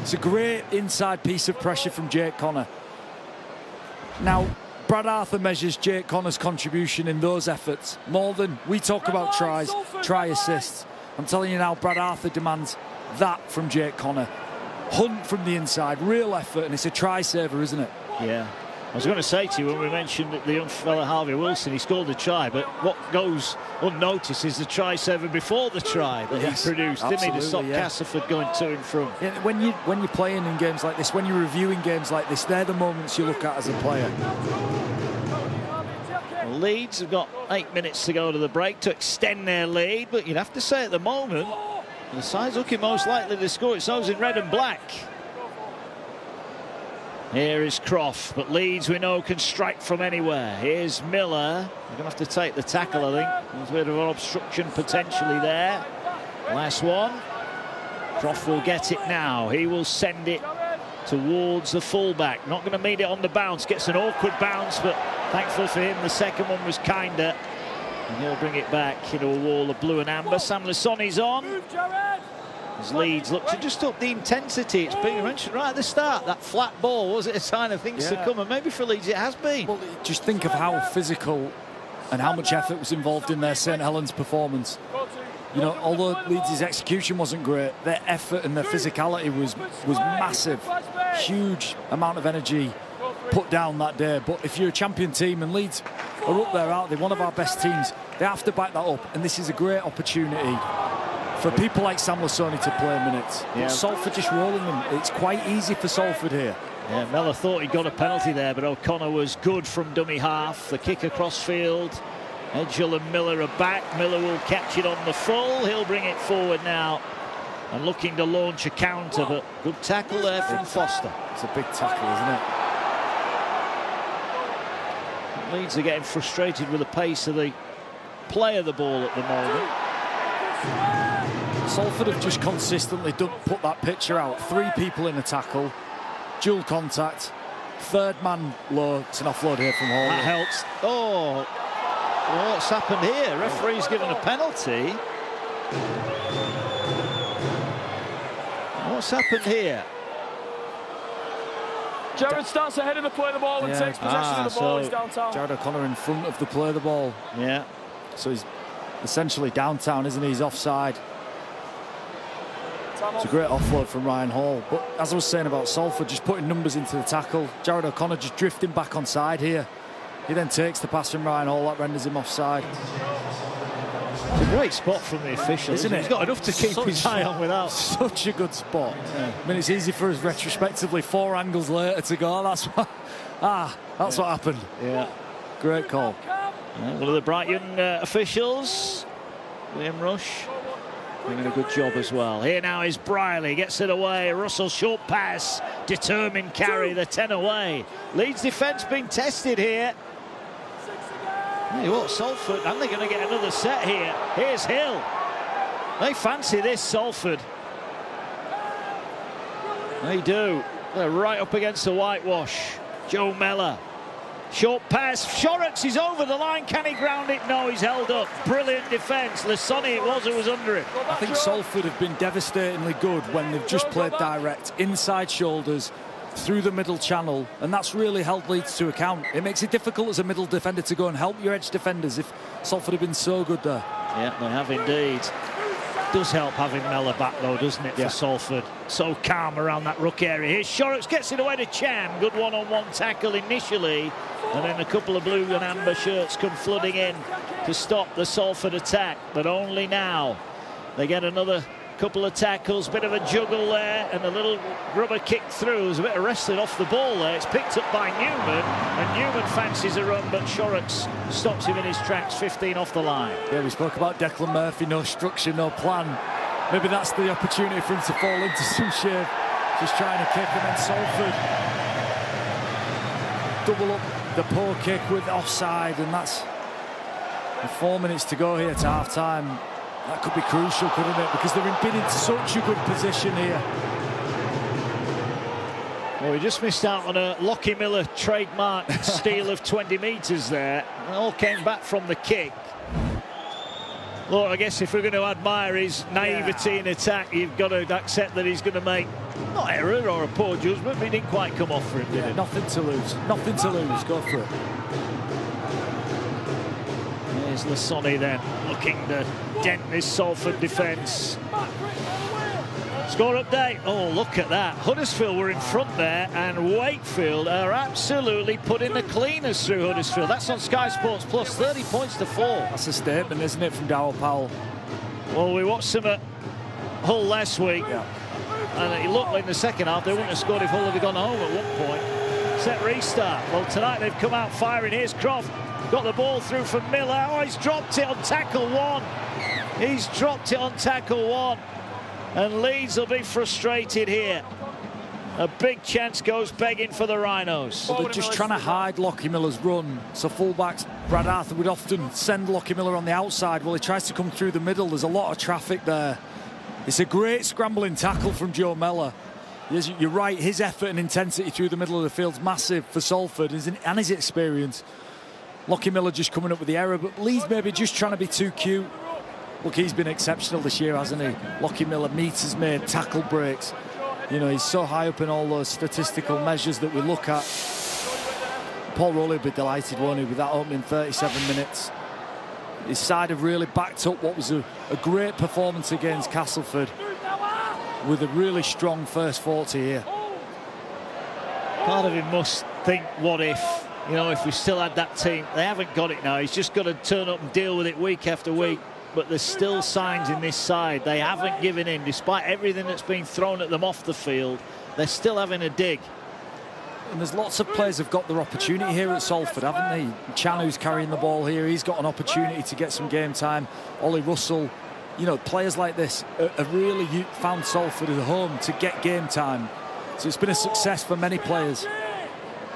It's a great inside piece of pressure from Jake Connor. Now, Brad Arthur measures Jake Connor's contribution in those efforts more than we talk about tries, try assists. I'm telling you now, Brad Arthur demands that from Jake Connor. Hunt from the inside, real effort, and it's a try saver, isn't it? Yeah. I was going to say to you when we mentioned the young fella Harvey Wilson, he scored the try, but what goes unnoticed is the try seven before the try that he produced, didn't he, to stop Castleford going to and from. Yeah, when you're playing in games like this, when you're reviewing games like this, they're the moments you look at as a player. Well, Leeds have got 8 minutes to go to the break to extend their lead, but you'd have to say at the moment the side's looking most likely to score. It's those in red and black. Here is Croft, but Leeds, we know, can strike from anywhere. Here's Miller. They're going to have to take the tackle, I think. There's a bit of an obstruction potentially there. Last one. Croft will get it now. He will send it towards the fullback. Not going to meet it on the bounce. Gets an awkward bounce, but thankful for him, the second one was kinder. And he'll bring it back into a wall of blue and amber. Sam Lasoni's on. As Leeds look to just up the intensity. It's been mentioned right at the start, that flat ball, was it a sign of things to come? And maybe for Leeds it has been. Well, just think of how physical and how much effort was involved in their St Helens performance. You know, although Leeds' execution wasn't great, their effort and their physicality was massive. Huge amount of energy put down that day. But if you're a champion team, and Leeds are up there, aren't they? One of our best teams. They have to back that up, and this is a great opportunity for people like Sam Lasoni to play minutes. Yeah. But Salford just rolling them. It's quite easy for Salford here. Yeah, Mellor thought he got a penalty there, but O'Connor was good from dummy half. The kick across field. Edgell and Miller are back. Miller will catch it on the full. He'll bring it forward now and looking to launch a counter, but good tackle there from Foster. It's a big tackle, isn't it? Leeds are getting frustrated with the pace of the play of the ball at the moment. Salford have just consistently put that picture out. 3 people in a tackle, dual contact, third man low. It's an offload here from Hall. That helps. Oh, what's happened here? Referee's given a penalty. What's happened here? Jared starts ahead of the play of the ball and takes possession of the ball. He's downtown. Jared O'Connor in front of the play of the ball. Yeah. So he's essentially downtown, isn't he? He's offside. It's a great offload from Ryan Hall. But as I was saying about Salford, just putting numbers into the tackle. Jared O'Connor just drifting back onside here. He then takes the pass from Ryan Hall. That renders him offside. It's a great spot from the official, isn't it? He's got enough to keep his eye on without. Such a good spot. Yeah. I mean, it's easy for us retrospectively 4 angles later to go. That's what, that's what happened. Yeah. Great call. One of the Brighton officials, Liam Rush, doing a good job as well. Here now is Briley, gets it away. Russell, short pass, determined carry, the 10 away. Leeds defence being tested here. Hey, what, Salford, and they're going to get another set here. Here's Hill. They fancy this, Salford. They do. They're right up against the whitewash. Joe Mellor. Short pass. Shorrocks is over the line. Can he ground it? No, he's held up. Brilliant defence. Lasoni it was who was under him. I think Salford have been devastatingly good when they've just played direct, inside shoulders, through the middle channel, and that's really held Leeds to account. It makes it difficult as a middle defender to go and help your edge defenders if Salford have been so good there. Yeah, they have indeed. Does help having Mellor back though, doesn't it, for Salford? So calm around that ruck area. Here's Shorrocks, gets it away to Cham. Good one-on-one tackle initially, and then a couple of blue and amber shirts come flooding in to stop the Salford attack, but only now. They get another couple of tackles, bit of a juggle there, and a little rubber kick through. There's a bit of wrestling off the ball there. It's picked up by Newman, and Newman fancies a run, but Shorrocks stops him in his tracks, 15 off the line. Yeah, we spoke about Declan Murphy, no structure, no plan. Maybe that's the opportunity for him to fall into some shape. Just trying to kick, and then Salford double up the poor kick with offside, and that's 4 minutes to go here to half-time. That could be crucial, couldn't it? Because they're in such a good position here. Well, we just missed out on a Lockie Miller trademark steal of 20 metres there. It all came back from the kick. Well, I guess if we're going to admire his naivety in attack, you've got to accept that he's going to make, not error or a poor judgment, but he didn't quite come off for him, did it? Nothing to lose. Nothing to lose. Go for it. There's Lasoni then, looking to dent this Salford defence. Score update. Oh, look at that. Huddersfield were in front there, and Wakefield are absolutely putting the cleaners through Huddersfield. That's on Sky Sports Plus, 30 points to 4. That's a statement, isn't it, from Darryl Powell? Well, we watched them at Hull last week, and it looked like in the second half they wouldn't have scored if Hull had gone home at one point. Set restart. Well, tonight they've come out firing. Here's Croft. Got the ball through from Miller. Oh, he's dropped it on tackle 1. He's dropped it on tackle 1. And Leeds will be frustrated here. A big chance goes begging for the Rhinos. Well, they're just trying to hide Lockie Miller's run. So fullbacks, Brad Arthur would often send Lockie Miller on the outside. Well, he tries to come through the middle. There's a lot of traffic there. It's a great scrambling tackle from Joe Mellor. You're right, his effort and intensity through the middle of the field's massive for Salford and his experience. Lockie Miller just coming up with the error, but Leeds maybe just trying to be too cute. Look, he's been exceptional this year, hasn't he? Lockie Miller, meters made, tackle breaks. You know, he's so high up in all those statistical measures that we look at. Paul Rowley would be delighted, won't he, with that opening 37 minutes. His side have really backed up what was a great performance against Castleford with a really strong first 40 here. Part of him must think, what if? You know, if we still had that team. They haven't got it now. He's just got to turn up and deal with it week after week. But there's still signs in this side. They haven't given in. Despite everything that's been thrown at them off the field, they're still having a dig. And there's lots of players who've got their opportunity here at Salford, haven't they? Chan, who's carrying the ball here, he's got an opportunity to get some game time. Ollie Russell, you know, players like this have really found Salford as a home to get game time. So it's been a success for many players.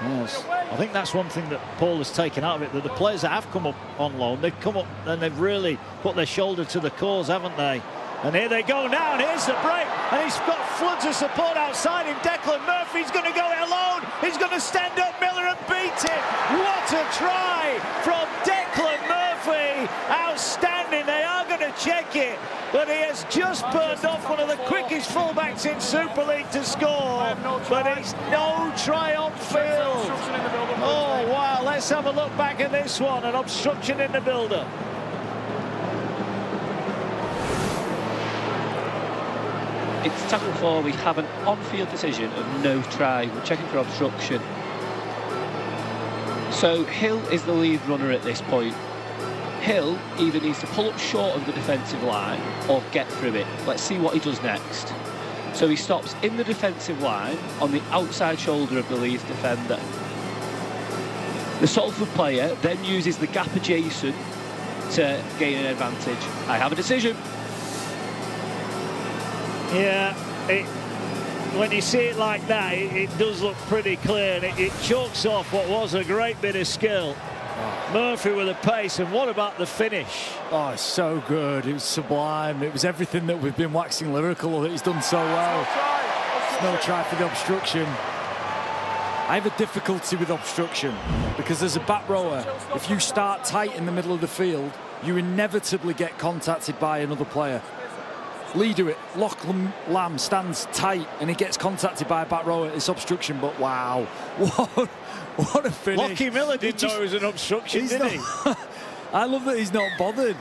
Yes. I think that's one thing that Paul has taken out of it, that the players that have come up on loan, they've come up and they've really put their shoulder to the cause, haven't they? And here they go now, and here's the break, and he's got floods of support outside him. Declan Murphy's going to go it alone. He's going to stand up Miller and beat it. What a try from Declan Murphy. Outstanding. They are going to check it, but he has just burned off one of the quickest fullbacks in Super League to score. But it's no try on field. Oh, wow. Let's have a look back at this one. An obstruction in the build-up. It's tackle 4. We have an on-field decision of no try. We're checking for obstruction. So Hill is the lead runner at this point. Hill either needs to pull up short of the defensive line or get through it. Let's see what he does next. So he stops in the defensive line on the outside shoulder of the Leeds defender. The Salford player then uses the gap adjacent to gain an advantage. I have a decision. Yeah, when you see it like that, it does look pretty clear, and it chalks off what was a great bit of skill. Murphy with the pace, and what about the finish? Oh, it's so good. It was sublime. It was everything that we've been waxing lyrical that he's done so well. It's no try for the obstruction. I have a difficulty with obstruction because as a back rower, if you start tight in the middle of the field, you inevitably get contacted by another player. Leader it, Lachlan Lamb stands tight and he gets contacted by a back rower. It's obstruction, but wow, what a finish. Lockie Miller didn't know it was an obstruction, did he? I love that he's not bothered.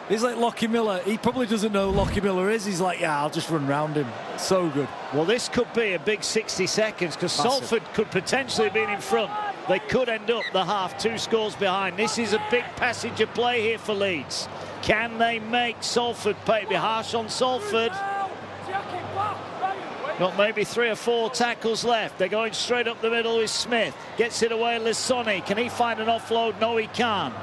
He's like Lockie Miller. He probably doesn't know who Lockie Miller is. He's like, yeah, I'll just run round him. So good. Well, this could be a big 60 seconds because Salford could potentially have been in front. They could end up the half 2 scores behind. This is a big passage of play here for Leeds. Can they make Salford pay? Be harsh on Salford. Got maybe 3 or 4 tackles left. They're going straight up the middle with Smith. Gets it away, Lissoni. Can he find an offload? No, he can't.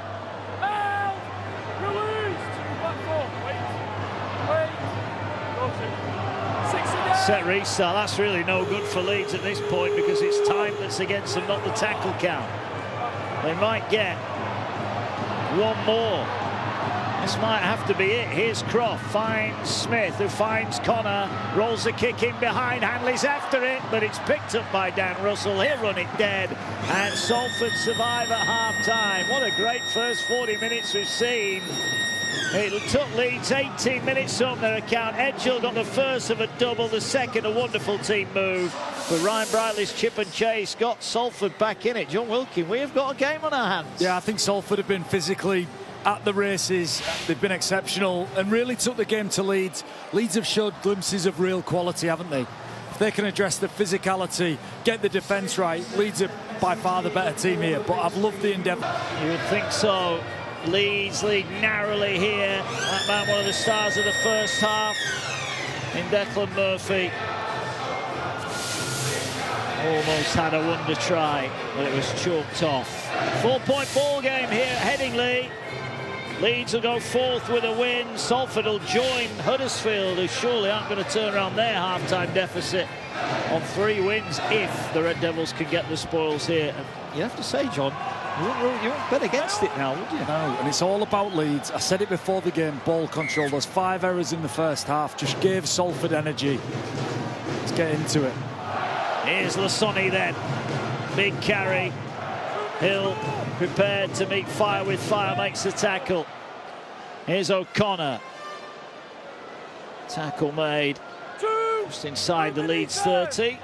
Set restart. That's really no good for Leeds at this point because it's time that's against them, not the tackle count. They might get one more. This might have to be it. Here's Croft, finds Smith, who finds Connor, rolls the kick in behind, Hanley's after it, but it's picked up by Dan Russell. He'll run it dead, and Salford survive at half-time. What a great first 40 minutes we've seen. It took Leeds 18 minutes on their account. Edgell got the first of a double, the second a wonderful team move. But Ryan Brightly's chip and chase got Salford back in it. John Wilkin, we have got a game on our hands. Yeah, I think Salford have been physically at the races. They've been exceptional and really took the game to Leeds. Leeds have showed glimpses of real quality, haven't they? If they can address the physicality, get the defence right, Leeds are by far the better team here, but I've loved the endeavour. You would think so. Leeds lead narrowly here. That man, one of the stars of the first half in Declan Murphy. Almost had a wonder try, but it was chalked off. 4-point ball game here at Headingley. Leeds will go fourth with a win. Salford will join Huddersfield, who surely aren't going to turn around their half-time deficit on 3 wins if the Red Devils can get the spoils here. And you have to say, John, you won't bet against it now, would you? No, and it's all about Leeds. I said it before the game, ball control. Those 5 errors in the first half just gave Salford energy. Let's get into it. Here's Lasoni then. Big carry. Hill prepared to meet fire with fire, makes the tackle. Here's O'Connor. Tackle made just inside the Leeds 30.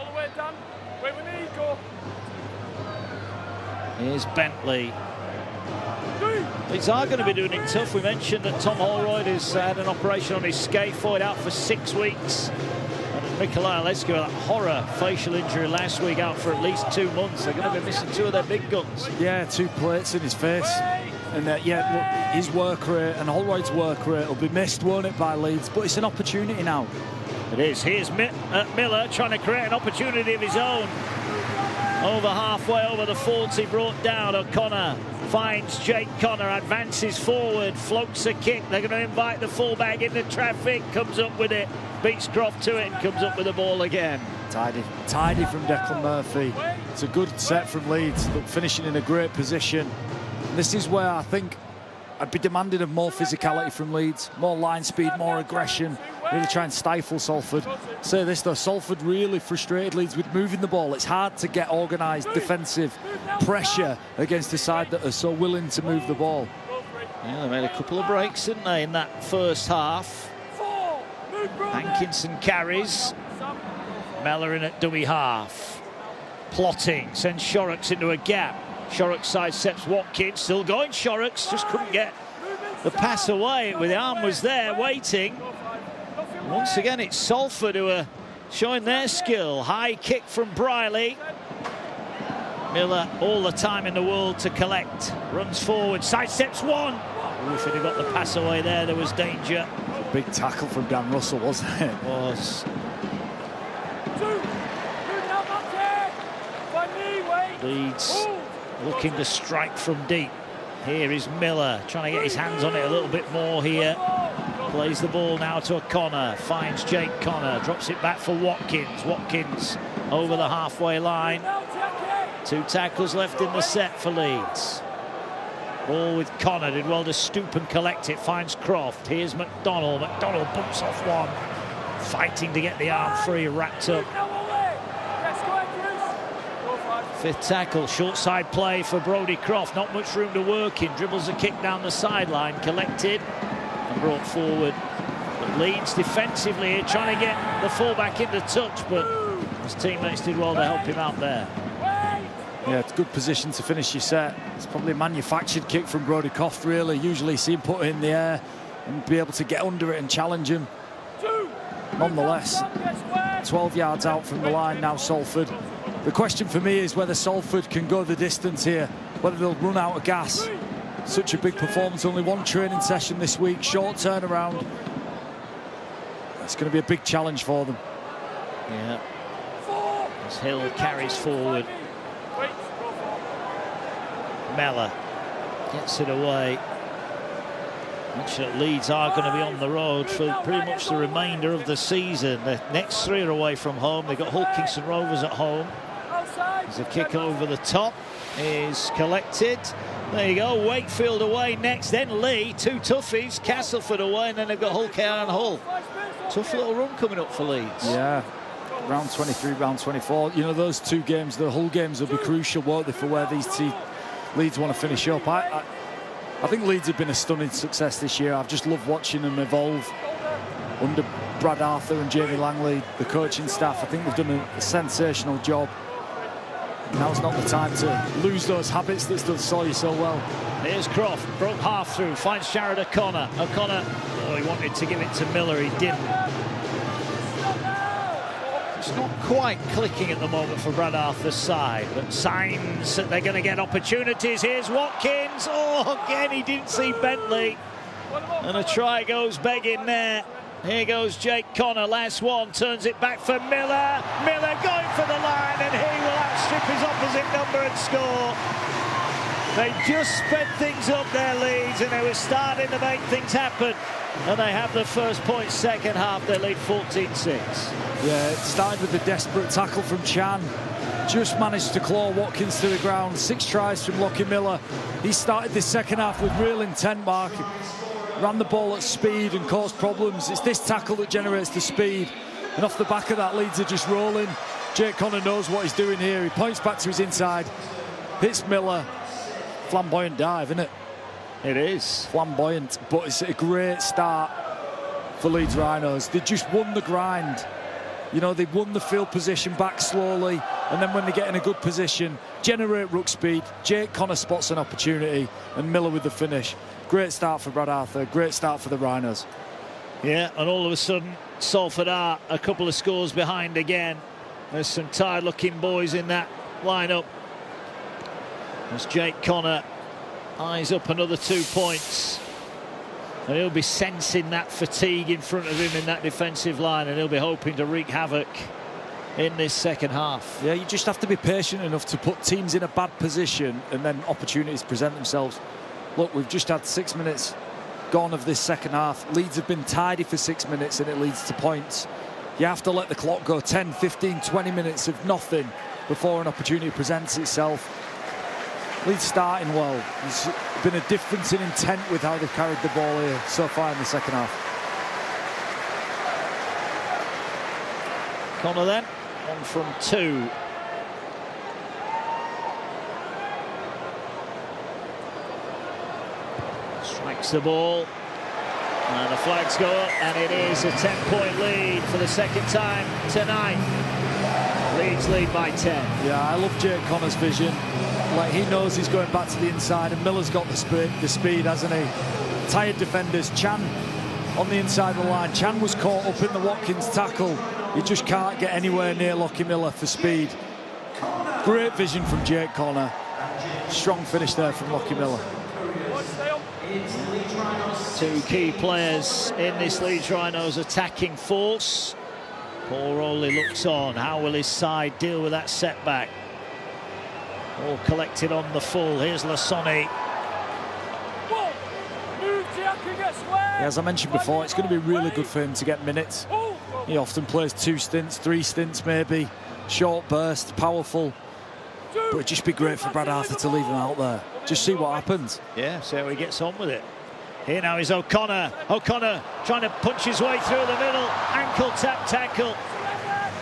Here's Bentley. Leeds are going to be doing it tough. We mentioned that Tom Holroyd has had an operation on his scaphoid, out for 6 weeks. Nikolai Olesko, that horror facial injury last week, out for at least 2 months. They're going to be missing 2 of their big guns. Yeah, 2 plates in his face. And yeah, look, his work rate and Holroyd's work rate will be missed, won't it, by Leeds? But it's an opportunity now. It is. Here's Miller trying to create an opportunity of his own. Over halfway over the 40, brought down. O'Connor finds Jake Connor, advances forward, floats a kick. They're going to invite the fullback into traffic, comes up with it, beats Croft to it and comes up with the ball again. Tidy from Declan Murphy. It's a good set from Leeds, but finishing in a great position. And this is where I think I'd be demanding of more physicality from Leeds, more line speed, more aggression, really try and stifle Salford. Say this though, Salford really frustrated Leeds with moving the ball. It's hard to get organised defensive pressure against a side that are so willing to move the ball. Yeah, they made a couple of breaks, didn't they, in that first half. Hankinson carries. Mellor in at dummy half. Plotting sends Shorrocks into a gap. Shorrocks sidesteps Watkins, still going Shorrocks, just couldn't get the pass away. With the arm was there waiting. Once again it's Salford who are showing their skill. High kick from Briley. Miller all the time in the world to collect. Runs forward, sidesteps one. Ooh, if he'd have got the pass away there was danger. Big tackle from Dan Russell, wasn't it? It was. Leeds looking to strike from deep. Here is Miller trying to get his hands on it a little bit more here. Plays the ball now to O'Connor, finds Jake Connor, drops it back for Watkins. Watkins over the halfway line. 2 tackles left in the set for Leeds. Ball with Connor, did well to stoop and collect it, finds Croft. Here's McDonald. McDonald bumps off one. Fighting to get the arm free, wrapped up. 5th tackle, short side play for Brodie Croft. Not much room to work in. Dribbles a kick down the sideline, collected and brought forward. But Leeds defensively here, trying to get the fullback into touch, but his teammates did well to help him out there. Yeah, it's a good position to finish your set. It's probably a manufactured kick from Brodie Croft, really. Usually see him put it in the air and be able to get under it and challenge him. Nonetheless, 12 yards out from the line now, Salford. The question for me is whether Salford can go the distance here, whether they'll run out of gas. Such a big performance, only 1 training session this week, short turnaround. It's going to be a big challenge for them. Yeah. As Hill carries forward. Mellor gets it away. Mentioned that Leeds are going to be on the road for pretty much the remainder of the season. The next 3 are away from home. They've got Hull Kingston Rovers at home. There's a kick over the top, is collected. There you go, Wakefield away next, then Lee, 2 toughies, Castleford away, and then they've got Hull KR and Hull. Tough little run coming up for Leeds. Yeah, round 23, round 24. You know, those 2 games, the Hull games will be crucial, won't they, for where these Leeds want to finish up. I think Leeds have been a stunning success this year. I've just loved watching them evolve under Brad Arthur and Jamie Langley, the coaching staff. I think they've done a sensational job. Now's not the time to lose those habits that still saw you so well. Here's Croft, broke half through, finds Jared O'Connor. O'Connor, oh, he wanted to give it to Miller, he didn't. It's not quite clicking at the moment for Brad Arthur's side, but signs that they're going to get opportunities. Here's Watkins. Oh, again, he didn't see Bentley. And a try goes begging there. Here goes Jake Connor, last one, turns it back for Miller. Miller going for the line, and he will outstrip his opposite number and score. They just sped things up their Leeds, and they were starting to make things happen. And they have the first point second half. They lead 14-6. Yeah, it started with a desperate tackle from Chan. Just managed to claw Watkins to the ground. 6 tries from Lockie Miller. He started this second half with real intent, Mark. Ran the ball at speed and caused problems. It's this tackle that generates the speed. And off the back of that, Leeds are just rolling. Jake Connor knows what he's doing here. He points back to his inside. Hits Miller. Flamboyant dive, isn't it? It is. Flamboyant, but it's a great start for Leeds Rhinos. They just won the grind. You know, they won the field position back slowly, and then when they get in a good position, generate ruck speed. Jake Connor spots an opportunity, and Miller with the finish. Great start for Brad Arthur, great start for the Rhinos. Yeah, and all of a sudden, Salford are a couple of scores behind again. There's some tired-looking boys in that lineup. As Jake Connor eyes up another 2 points. And he'll be sensing that fatigue in front of him in that defensive line, and he'll be hoping to wreak havoc in this second half. Yeah, you just have to be patient enough to put teams in a bad position, and then opportunities present themselves. Look, we've just had 6 minutes gone of this second half. Leeds have been tidy for 6 minutes, and it leads to points. You have to let the clock go 10, 15, 20 minutes of nothing before an opportunity presents itself. Leeds starting well. There's been a difference in intent with how they've carried the ball here so far in the second half. Connor then, 1 from 2. Strikes the ball. And the flags go up, and it is a 10-point lead for the second time tonight. Leeds lead by 10. Yeah, I love Jake Connor's vision. Like, he knows he's going back to the inside, and Miller's got the speed, hasn't he? Tired defenders. Chan on the inside of the line. Chan was caught up in the Watkins tackle. He just can't get anywhere near Lockie Miller for speed. Great vision from Jake Connor. Strong finish there from Lockie Miller. 2 key players in this Leeds Rhinos attacking force. Paul Rowley looks on. How will his side deal with that setback? All collected on the full. Here's Lasoni. As I mentioned before, it's going to be really good for him to get minutes. He often plays 2 stints, 3 stints maybe. Short burst, powerful. But it'd just be great for Brad Arthur to leave him out there. Just see what happens. Yeah, see how he gets on with it. Here now is O'Connor. O'Connor trying to punch his way through the middle. Ankle tap tackle.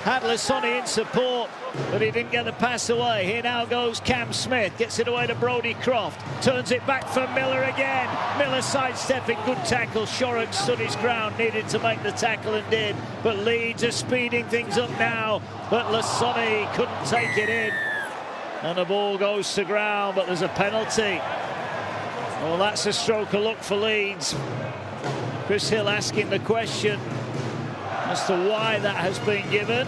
Had Lasoni in support, but he didn't get the pass away. Here now goes Cam Smith. Gets it away to Brodie Croft. Turns it back for Miller again. Miller sidestepping. Good tackle. Shorrock stood his ground. Needed to make the tackle and did. But Leeds are speeding things up now. But Lasoni couldn't take it in. And the ball goes to ground, but there's a penalty. Well, that's a stroke of luck for Leeds. Chris Hill asking the question as to why that has been given.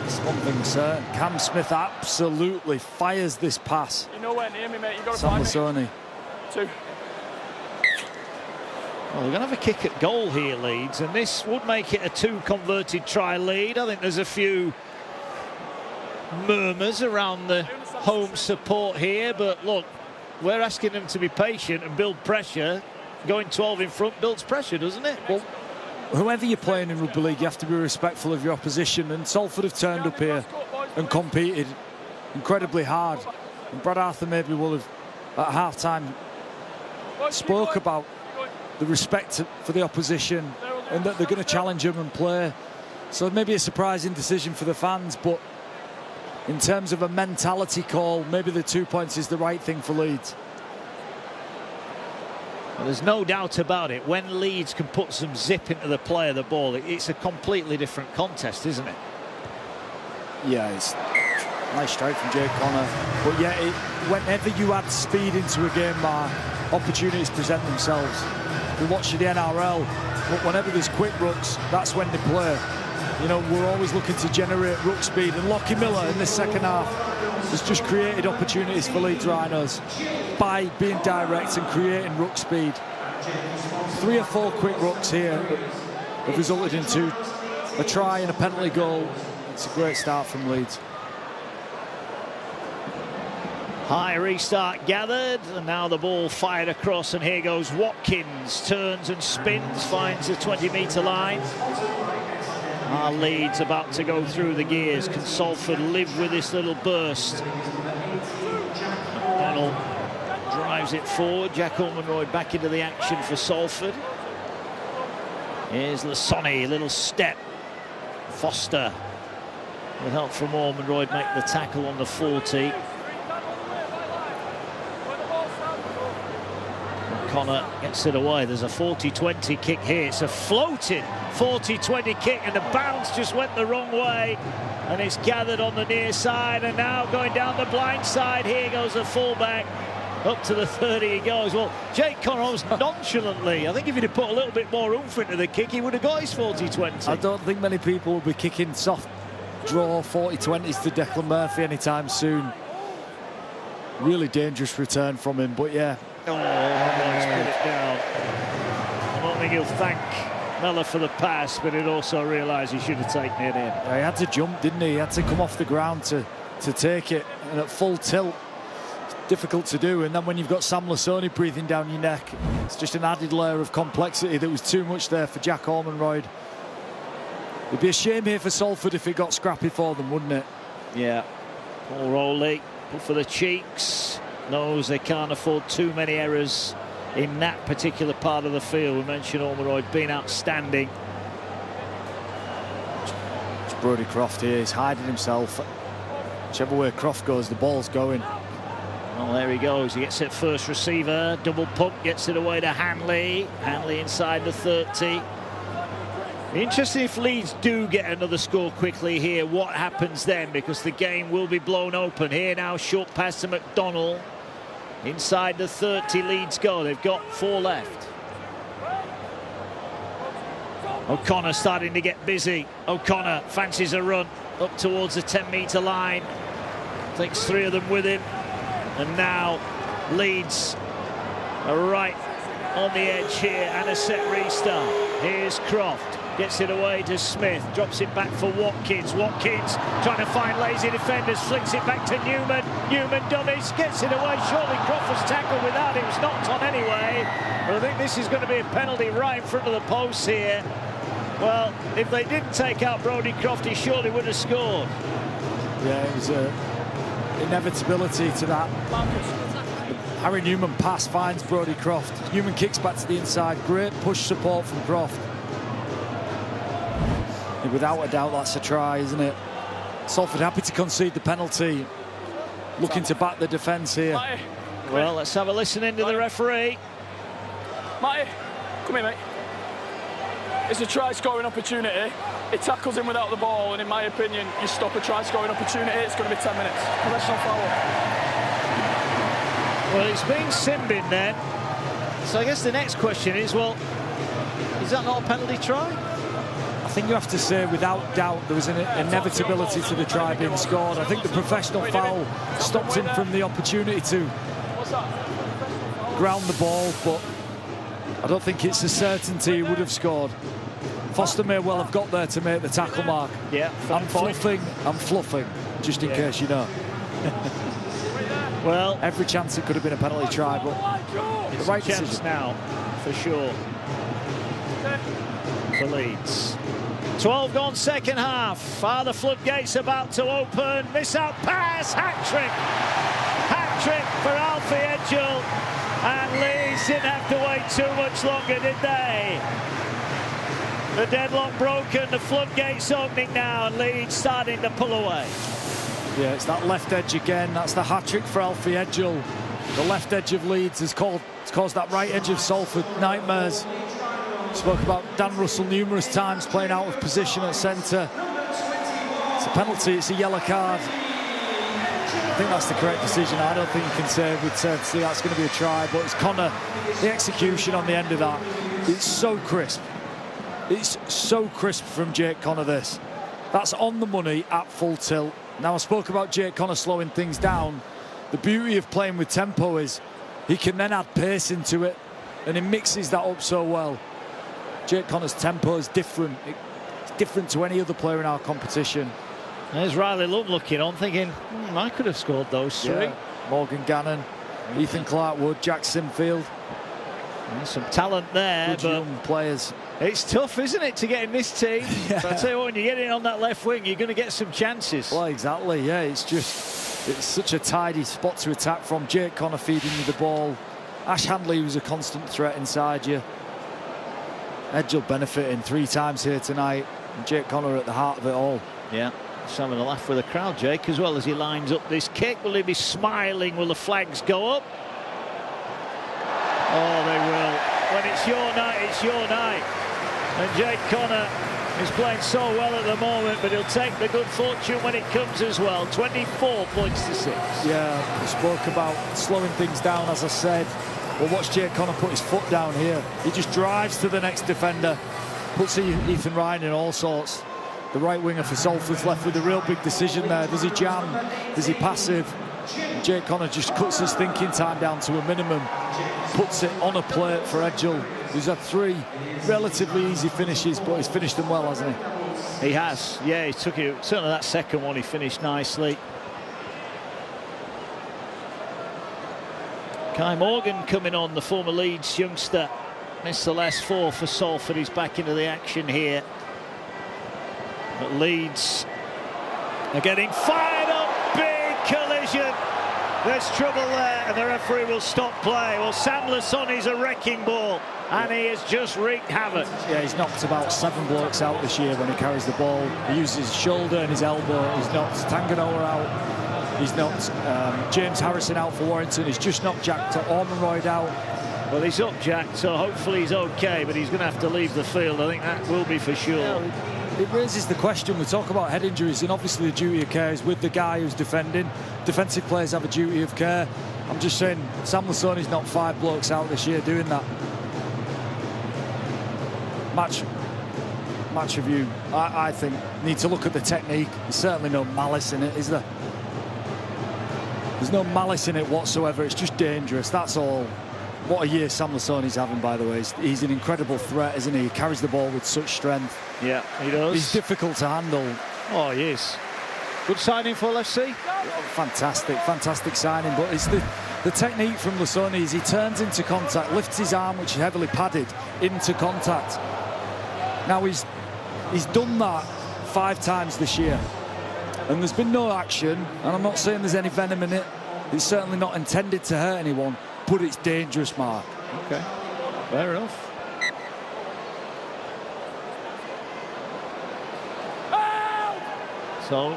It's one thing certain. Cam Smith absolutely fires this pass. You're nowhere near me, mate. You've got to Sam find me. Lasoni. 2. Well, they're going to have a kick at goal here, Leeds, and this would make it a 2 converted try lead. I think there's a few murmurs around the home support here, but look, we're asking them to be patient and build pressure. Going 12 in front builds pressure, doesn't it? Well, whoever you're playing in rugby league, you have to be respectful of your opposition, and Salford have turned up here and competed incredibly hard. And Brad Arthur maybe will have at half-time spoke about the respect for the opposition and that they're going to challenge them and play. So maybe a surprising decision for the fans, but in terms of a mentality call, maybe the 2 points is the right thing for Leeds. Well, there's no doubt about it. When Leeds can put some zip into the play of the ball, it's a completely different contest, isn't it? Yeah, it's nice strike from Jake Connor. But yeah, whenever you add speed into a game, Mark, opportunities present themselves. We watch the NRL, but whenever there's quick rucks, that's when they play. You know, we're always looking to generate ruck speed, and Lockie Miller in this second half has just created opportunities for Leeds Rhinos by being direct and creating ruck speed. 3 or 4 quick rucks here have resulted into a try and a penalty goal. It's a great start from Leeds. High restart gathered, and now the ball fired across, and here goes Watkins, turns and spins, finds the 20-metre line. Our Leeds about to go through the gears. Can Salford live with this little burst? McDonald drives it forward. Jack Ormonroyd back into the action for Salford. Here's Lasoni, little step. Foster, with help from Ormonroyd, make the tackle on the 40. Connor gets it away. There's a 40-20 kick here. It's a floating 40-20 kick, and the bounce just went the wrong way, and it's gathered on the near side, and now going down the blind side. Here goes the fullback. Up to the 30 he goes. Well, Jake Connor almost nonchalantly, I think if he'd have put a little bit more oomph into the kick, he would have got his 40-20. I don't think many people will be kicking soft draw 40-20s to Declan Murphy anytime soon. Really dangerous return from him, but yeah. Oh, he's put it down. I don't think he'll thank Mellor for the pass, but he'd also realise he should have taken it in. Yeah, he had to jump, didn't he? He had to come off the ground to take it, and at full tilt, it's difficult to do. And then when you've got Sam Lasoni breathing down your neck, it's just an added layer of complexity that was too much there for Jack Ormonroyd. It'd be a shame here for Salford if it got scrappy for them, wouldn't it? Yeah. Paul Rowley, put for the cheeks. Knows they can't afford too many errors in that particular part of the field. We mentioned Ormonroyd being outstanding. It's Brodie Croft here. He's hiding himself. Whichever way Croft goes, the ball's going. Well, there he goes. He gets it first receiver. Double pump, gets it away to Hanley. Hanley inside the 30. Be interesting if Leeds do get another score quickly here. What happens then? Because the game will be blown open. Here now, short pass to McDonald. Inside the 30, Leeds go. They've got 4 left. O'Connor starting to get busy. O'Connor fancies a run up towards the 10-metre line. Takes 3 of them with him. And now Leeds are right on the edge here, and a set restart. Here's Croft. Gets it away to Smith, drops it back for Watkins. Watkins trying to find lazy defenders, flicks it back to Newman. Newman dummies, gets it away. Surely Croft was tackled without it. It was knocked on anyway. But I think this is going to be a penalty right in front of the post here. Well, if they didn't take out Brodie Croft, he surely would have scored. Yeah, it was an inevitability to that. Harry Newman pass finds Brodie Croft. Newman kicks back to the inside. Great push support from Croft. Without a doubt, that's a try, isn't it? Salford happy to concede the penalty, looking to back the defence here. Matty. Well, let's have a listen into the referee. Matty, come here, mate. It's a try-scoring opportunity. It tackles him without the ball, and in my opinion, you stop a try-scoring opportunity, it's going to be 10 minutes. Professional foul. Well, it's been sin-bin then. So I guess the next question is, well, is that not a penalty try? I think you have to say, without doubt, there was an inevitability to the try being scored. I think the professional foul stopped him from the opportunity to ground the ball, but I don't think it's a certainty he would have scored. Foster may well have got there to make the tackle, Mark. Yeah, I'm fluffing, just in case you know. Well, every chance it could have been a penalty try, but it's the right a chance decision now, for sure, for Leeds. 12 gone second half. Are the floodgates about to open? Miss out pass, hat-trick! Hat-trick for Alfie Edgell. And Leeds didn't have to wait too much longer, did they? The deadlock broken, the floodgates opening now, and Leeds starting to pull away. Yeah, it's that left edge again. That's the hat-trick for Alfie Edgell. The left edge of Leeds has caused that right edge of Salford nightmares. Spoke about Dan Russell numerous times playing out of position at centre. It's a penalty, it's a yellow card. I think that's the correct decision. I don't think you can say with certainty that's going to be a try, but it's Connor. The execution on the end of that, it's so crisp. It's so crisp from Jake Connor, this. That's on the money at full tilt. Now, I spoke about Jake Connor slowing things down. The beauty of playing with tempo is he can then add pace into it, and he mixes that up so well. Jake Connor's tempo is different. It's different to any other player in our competition. There's Riley Lunn looking on, thinking, I could have scored those three. Yeah. Morgan Gannon, Ethan Clarkwood, Jack Sinfield. There's some talent there, good but young players. It's tough, isn't it, to get in this team? Yeah. But I tell you what, when you get in on that left wing, you're going to get some chances. Well, exactly, yeah. It's such a tidy spot to attack from. Jake Connor feeding you the ball. Ash Handley was a constant threat inside you. Edgell benefiting 3 times here tonight. And Jake Connor at the heart of it all. Yeah. He's having a laugh with the crowd, Jake, as well as he lines up this kick. Will he be smiling? Will the flags go up? Oh, they will. When it's your night, it's your night. And Jake Connor is playing so well at the moment, but he'll take the good fortune when it comes as well. 24 points to 6. Yeah, we spoke about slowing things down, as I said. Well, watch Jake Connor put his foot down here. He just drives to the next defender, puts Ethan Ryan in all sorts. The right winger for Salford's left with a real big decision there. Does he jam? Is he passive? And Jake Connor just cuts his thinking time down to a minimum, puts it on a plate for Edgell, who's had 3 relatively easy finishes, but he's finished them well, hasn't he? He has, yeah, he took it. Certainly that second one he finished nicely. Kai Morgan coming on, the former Leeds youngster. Missed the last 4 for Salford. He's back into the action here. But Leeds are getting fired up. Big collision. There's trouble there, and the referee will stop play. Well, Sam Lasoni's a wrecking ball, and he has just wreaked havoc. Yeah, he's knocked about 7 blokes out this year when he carries the ball. He uses his shoulder and his elbow. He's knocked Tanganoa out. He's knocked James Harrison out for Warrington. He's just knocked Jack Ormonroyd out. Well, he's up, Jack, so hopefully he's okay, but he's going to have to leave the field. I think that will be for sure. Yeah, it raises the question. We talk about head injuries, and obviously the duty of care is with the guy who's defending. Defensive players have a duty of care. I'm just saying, Sam Lasoni's knocked 5 blokes out this year doing that. Match review, I think, need to look at the technique. There's certainly no malice in it, is there? There's no malice in it whatsoever. It's just dangerous, that's all. What a year Sam Lasoni's having, by the way. He's an incredible threat, isn't he? He carries the ball with such strength. Yeah, he does. He's difficult to handle. Oh, he is. Good signing for LFC. Fantastic signing. But it's the technique from Lasoni is he turns into contact, lifts his arm, which is heavily padded, into contact. Now he's done that 5 times this year, and there's been no action. And I'm not saying there's any venom in it. It's certainly not intended to hurt anyone, but it's dangerous, Mark. Okay, fair enough. So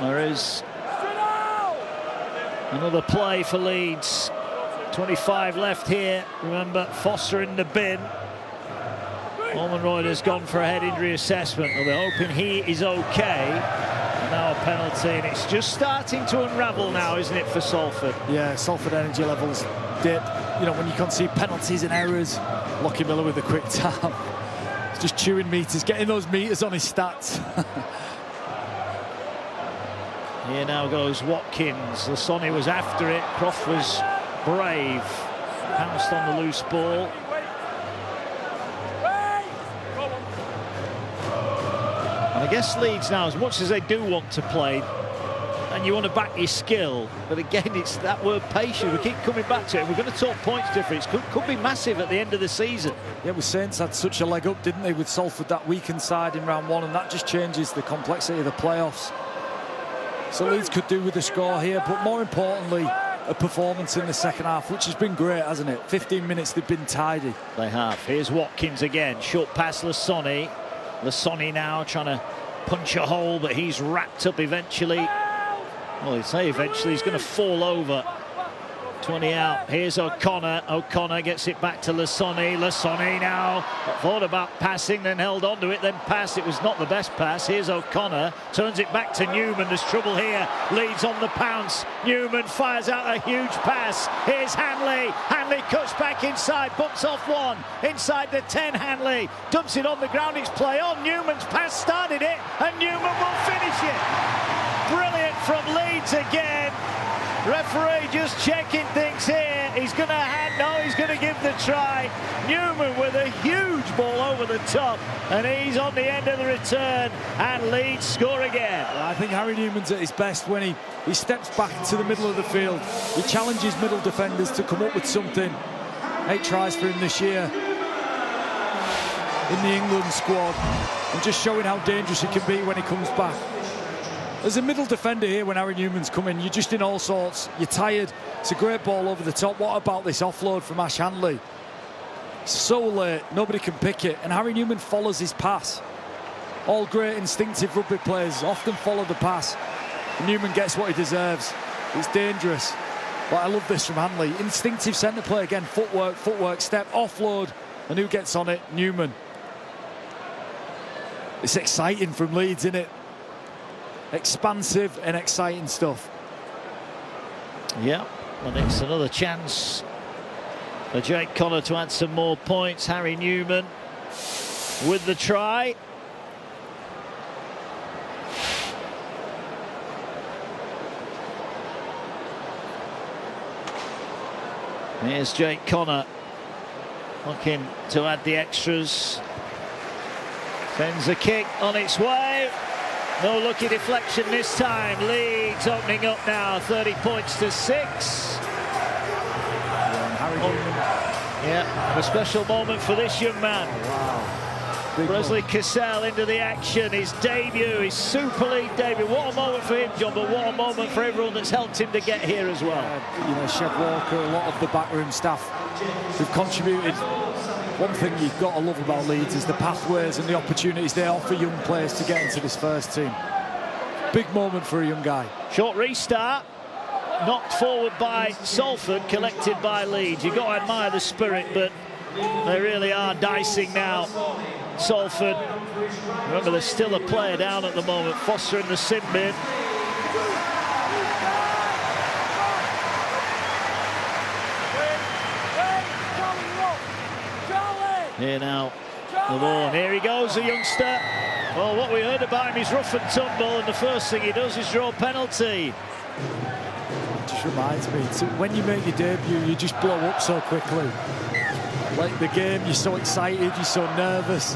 there is another play for Leeds. 25 left here. Remember, Foster in the bin. Ormonroyd has gone for a head injury assessment. Well, they're hoping he is okay. And now a penalty, and it's just starting to unravel now, isn't it, for Salford? Yeah, Salford energy levels dip. You know, when you concede penalties and errors, Lockie Miller with a quick tap. It's just chewing meters, getting those meters on his stats. Here now goes Watkins. Lasoni was after it. Croft was brave. Pounced on the loose ball. And I guess Leeds now, as much as they do want to play, and you want to back your skill, but again, it's that word patient. We keep coming back to it. We're going to talk points difference. Could be massive at the end of the season. Yeah, well, Saints had such a leg up, didn't they, with Salford, that weakened side in round 1, and that just changes the complexity of the playoffs. So Leeds could do with a score here, but more importantly, a performance in the second half, which has been great, hasn't it? 15 minutes, they've been tidy. They have. Here's Watkins again. Short pass Lasoni. Lasoni now trying to punch a hole, but he's wrapped up eventually. Well, they say eventually he's going to fall over. 20 out. Here's O'Connor. O'Connor gets it back to Lasoni. Lasoni now thought about passing, then held on to it, then passed. It was not the best pass. Here's O'Connor. Turns it back to Newman. There's trouble here. Leeds on the pounce. Newman fires out a huge pass. Here's Hanley. Hanley cuts back inside. Bumps off one. Inside the 10, Hanley. Dumps it on the ground. It's play on. Newman's pass started it. And Newman will finish it. Brilliant from Leeds again. Referee just checking things here. He's going to he's going to give the try. Newman with a huge ball over the top, and he's on the end of the return, and Leeds score again. I think Harry Newman's at his best when he steps back to the middle of the field. He challenges middle defenders to come up with something. 8 tries for him this year in the England squad, and just showing how dangerous he can be when he comes back. As a middle defender here, when Harry Newman's coming, you're just in all sorts. You're tired. It's a great ball over the top. What about this offload from Ash Handley? So late, nobody can pick it, and Harry Newman follows his pass. All great instinctive rugby players often follow the pass. And Newman gets what he deserves. It's dangerous, but I love this from Handley. Instinctive centre play again. Footwork, step, offload, and who gets on it? Newman. It's exciting from Leeds, isn't it? Expansive and exciting stuff. Yeah, and it's another chance for Jake Connor to add some more points. Harry Newman with the try. Here's Jake Connor looking to add the extras. Sends a kick on its way. No lucky deflection this time. Leeds opening up now, 30 points to 6. Yeah, a special moment for this young man. Wow. Presley Cassell into the action, his debut, his Super League debut. What a moment for him, John, but what a moment for everyone that's helped him to get here as well. You know, Chev Walker, a lot of the backroom staff who've contributed. One thing you've got to love about Leeds is the pathways and the opportunities they offer young players to get into this first team. Big moment for a young guy. Short restart, knocked forward by Salford, collected by Leeds. You've got to admire the spirit, but they really are dicing now. Salford, remember there's still a player down at the moment, Foster in the sin bin. Here now, the ball, and here he goes, the youngster. Well, what we heard about him is rough and tumble, and the first thing he does is draw a penalty. It just reminds me, when you make your debut, you just blow up so quickly. Like the game, you're so excited, you're so nervous.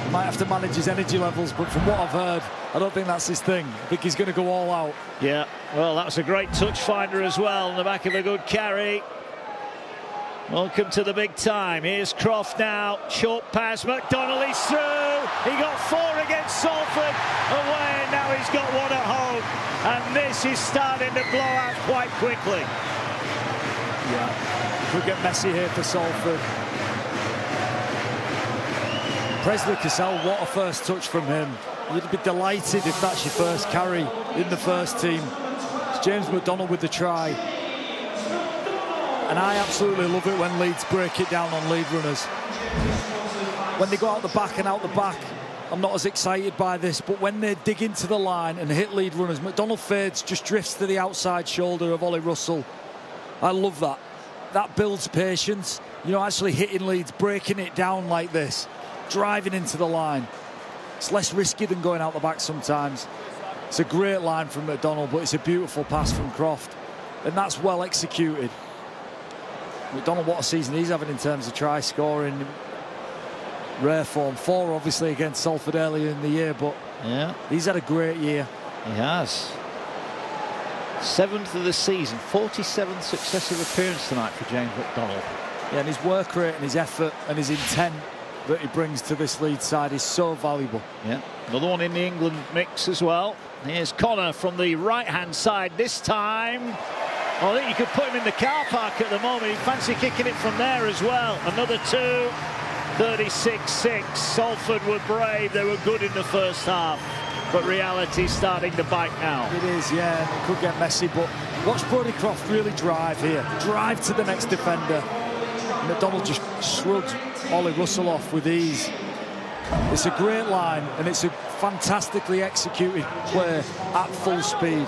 You might have to manage his energy levels, but from what I've heard, I don't think that's his thing. I think he's going to go all out. Yeah, well, that was a great touch finder as well, on the back of a good carry. Welcome to the big time. Here's Croft now. Short pass. McDonald is through. He got 4 against Salford away, and now he's got 1 at home. And this is starting to blow out quite quickly. Yeah, could get messy here for Salford. Presley Cassell, what a first touch from him. You'd be delighted if that's your first carry in the first team. It's James McDonald with the try. And I absolutely love it when Leeds break it down on lead runners. When they go out the back and out the back, I'm not as excited by this, but when they dig into the line and hit lead runners, McDonald fades, just drifts to the outside shoulder of Ollie Russell. I love that. That builds patience. You know, actually hitting Leeds, breaking it down like this, driving into the line. It's less risky than going out the back sometimes. It's a great line from McDonald, but it's a beautiful pass from Croft. And that's well executed. McDonald, what a season he's having in terms of try scoring. Rare form. 4 obviously against Salford earlier in the year, but yeah, he's had a great year. He has. 7th of the season, 47th successive appearance tonight for James McDonald. Yeah, and his work rate and his effort and his intent that he brings to this Leeds side is so valuable. Yeah, another one in the England mix as well. Here's Connor from the right-hand side this time. I think you could put him in the car park at the moment. He'd fancy kicking it from there as well. Another 2, 36-6. Salford were brave. They were good in the first half. But reality's starting to bite now. It is, yeah. It could get messy, but Watch Brodie Croft really drive here. Drive to the next defender. McDonald just shrugged Ollie Russell off with ease. It's a great line, and it's a fantastically executed play at full speed.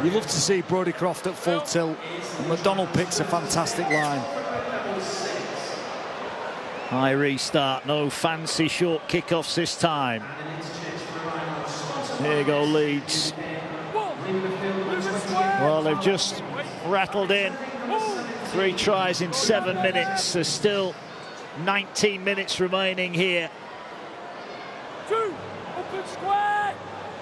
You love to see Brodie Croft at full tilt, and McDonald picks a fantastic line. High restart, no fancy short kickoffs this time. Here go Leeds. Well, they've just rattled in 3 tries in 7 minutes. There's still 19 minutes remaining here. 2, open square.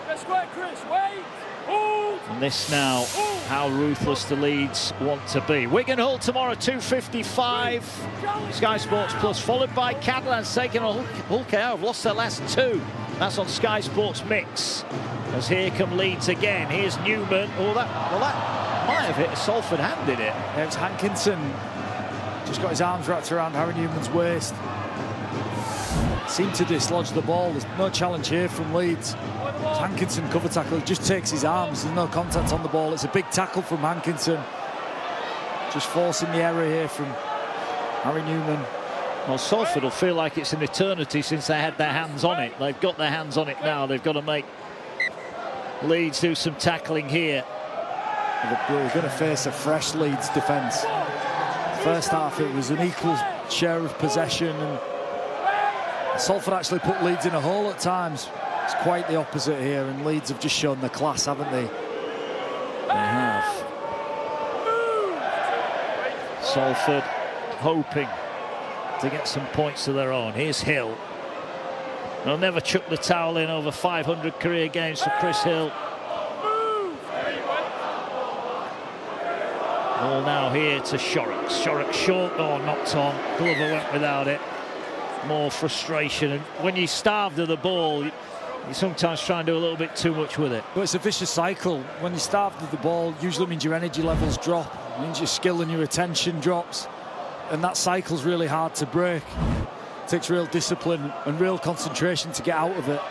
Get square, Chris. Wait. Hold. And this now, how ruthless the Leeds want to be. Wigan Hull tomorrow, 2:55. Sky Sports Plus, followed by Catalans taking on Hull KO. Have lost their last 2. That's on Sky Sports Mix. As here come Leeds again. Here's Newman. Oh, that might have hit a Salford hand, did it? Yeah, it's Hankinson. Just got his arms wrapped around Harry Newman's waist. Seemed to dislodge the ball. There's no challenge here from Leeds. Hankinson cover tackle, just takes his arms. There's no contact on the ball. It's a big tackle from Hankinson. Just forcing the error here from Harry Newman. Well, Salford will feel like it's an eternity since they had their hands on it. They've got their hands on it now. They've got to make Leeds do some tackling here. We're going to face a fresh Leeds defence. First half, it was an equal share of possession, and Salford actually put Leeds in a hole at times. It's quite the opposite here, and Leeds have just shown their class, haven't they? They have. Salford hoping to get some points of their own. Here's Hill. They'll never chuck the towel in. Over 500 career games for Chris Hill. Ball now here to Shorrock. Shorrock short, oh, knocked on. Glover went without it. More frustration, and when you're starved of the ball, you sometimes try and do a little bit too much with it. But it's a vicious cycle. When you're starved of the ball, usually means your energy levels drop. It means your skill and your attention drops. And that cycle's really hard to break. It takes real discipline and real concentration to get out of it.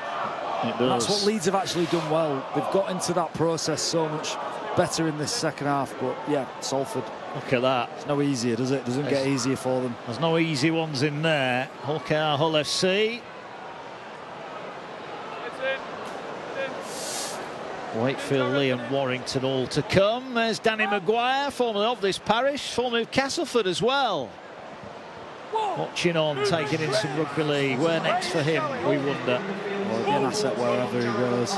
And that's what Leeds have actually done well. They've got into that process so much better in this second half. But yeah, Salford. Look at that. It's no easier, does it? It doesn't get easier for them. There's no easy ones in there. Hull KO, Hull FC. Wakefield, Lee and Warrington all to come. There's Danny Maguire, formerly of this parish, formerly of Castleford as well. Watching on, taking in some rugby league. Where next for him, we wonder. Well, be an asset wherever he goes.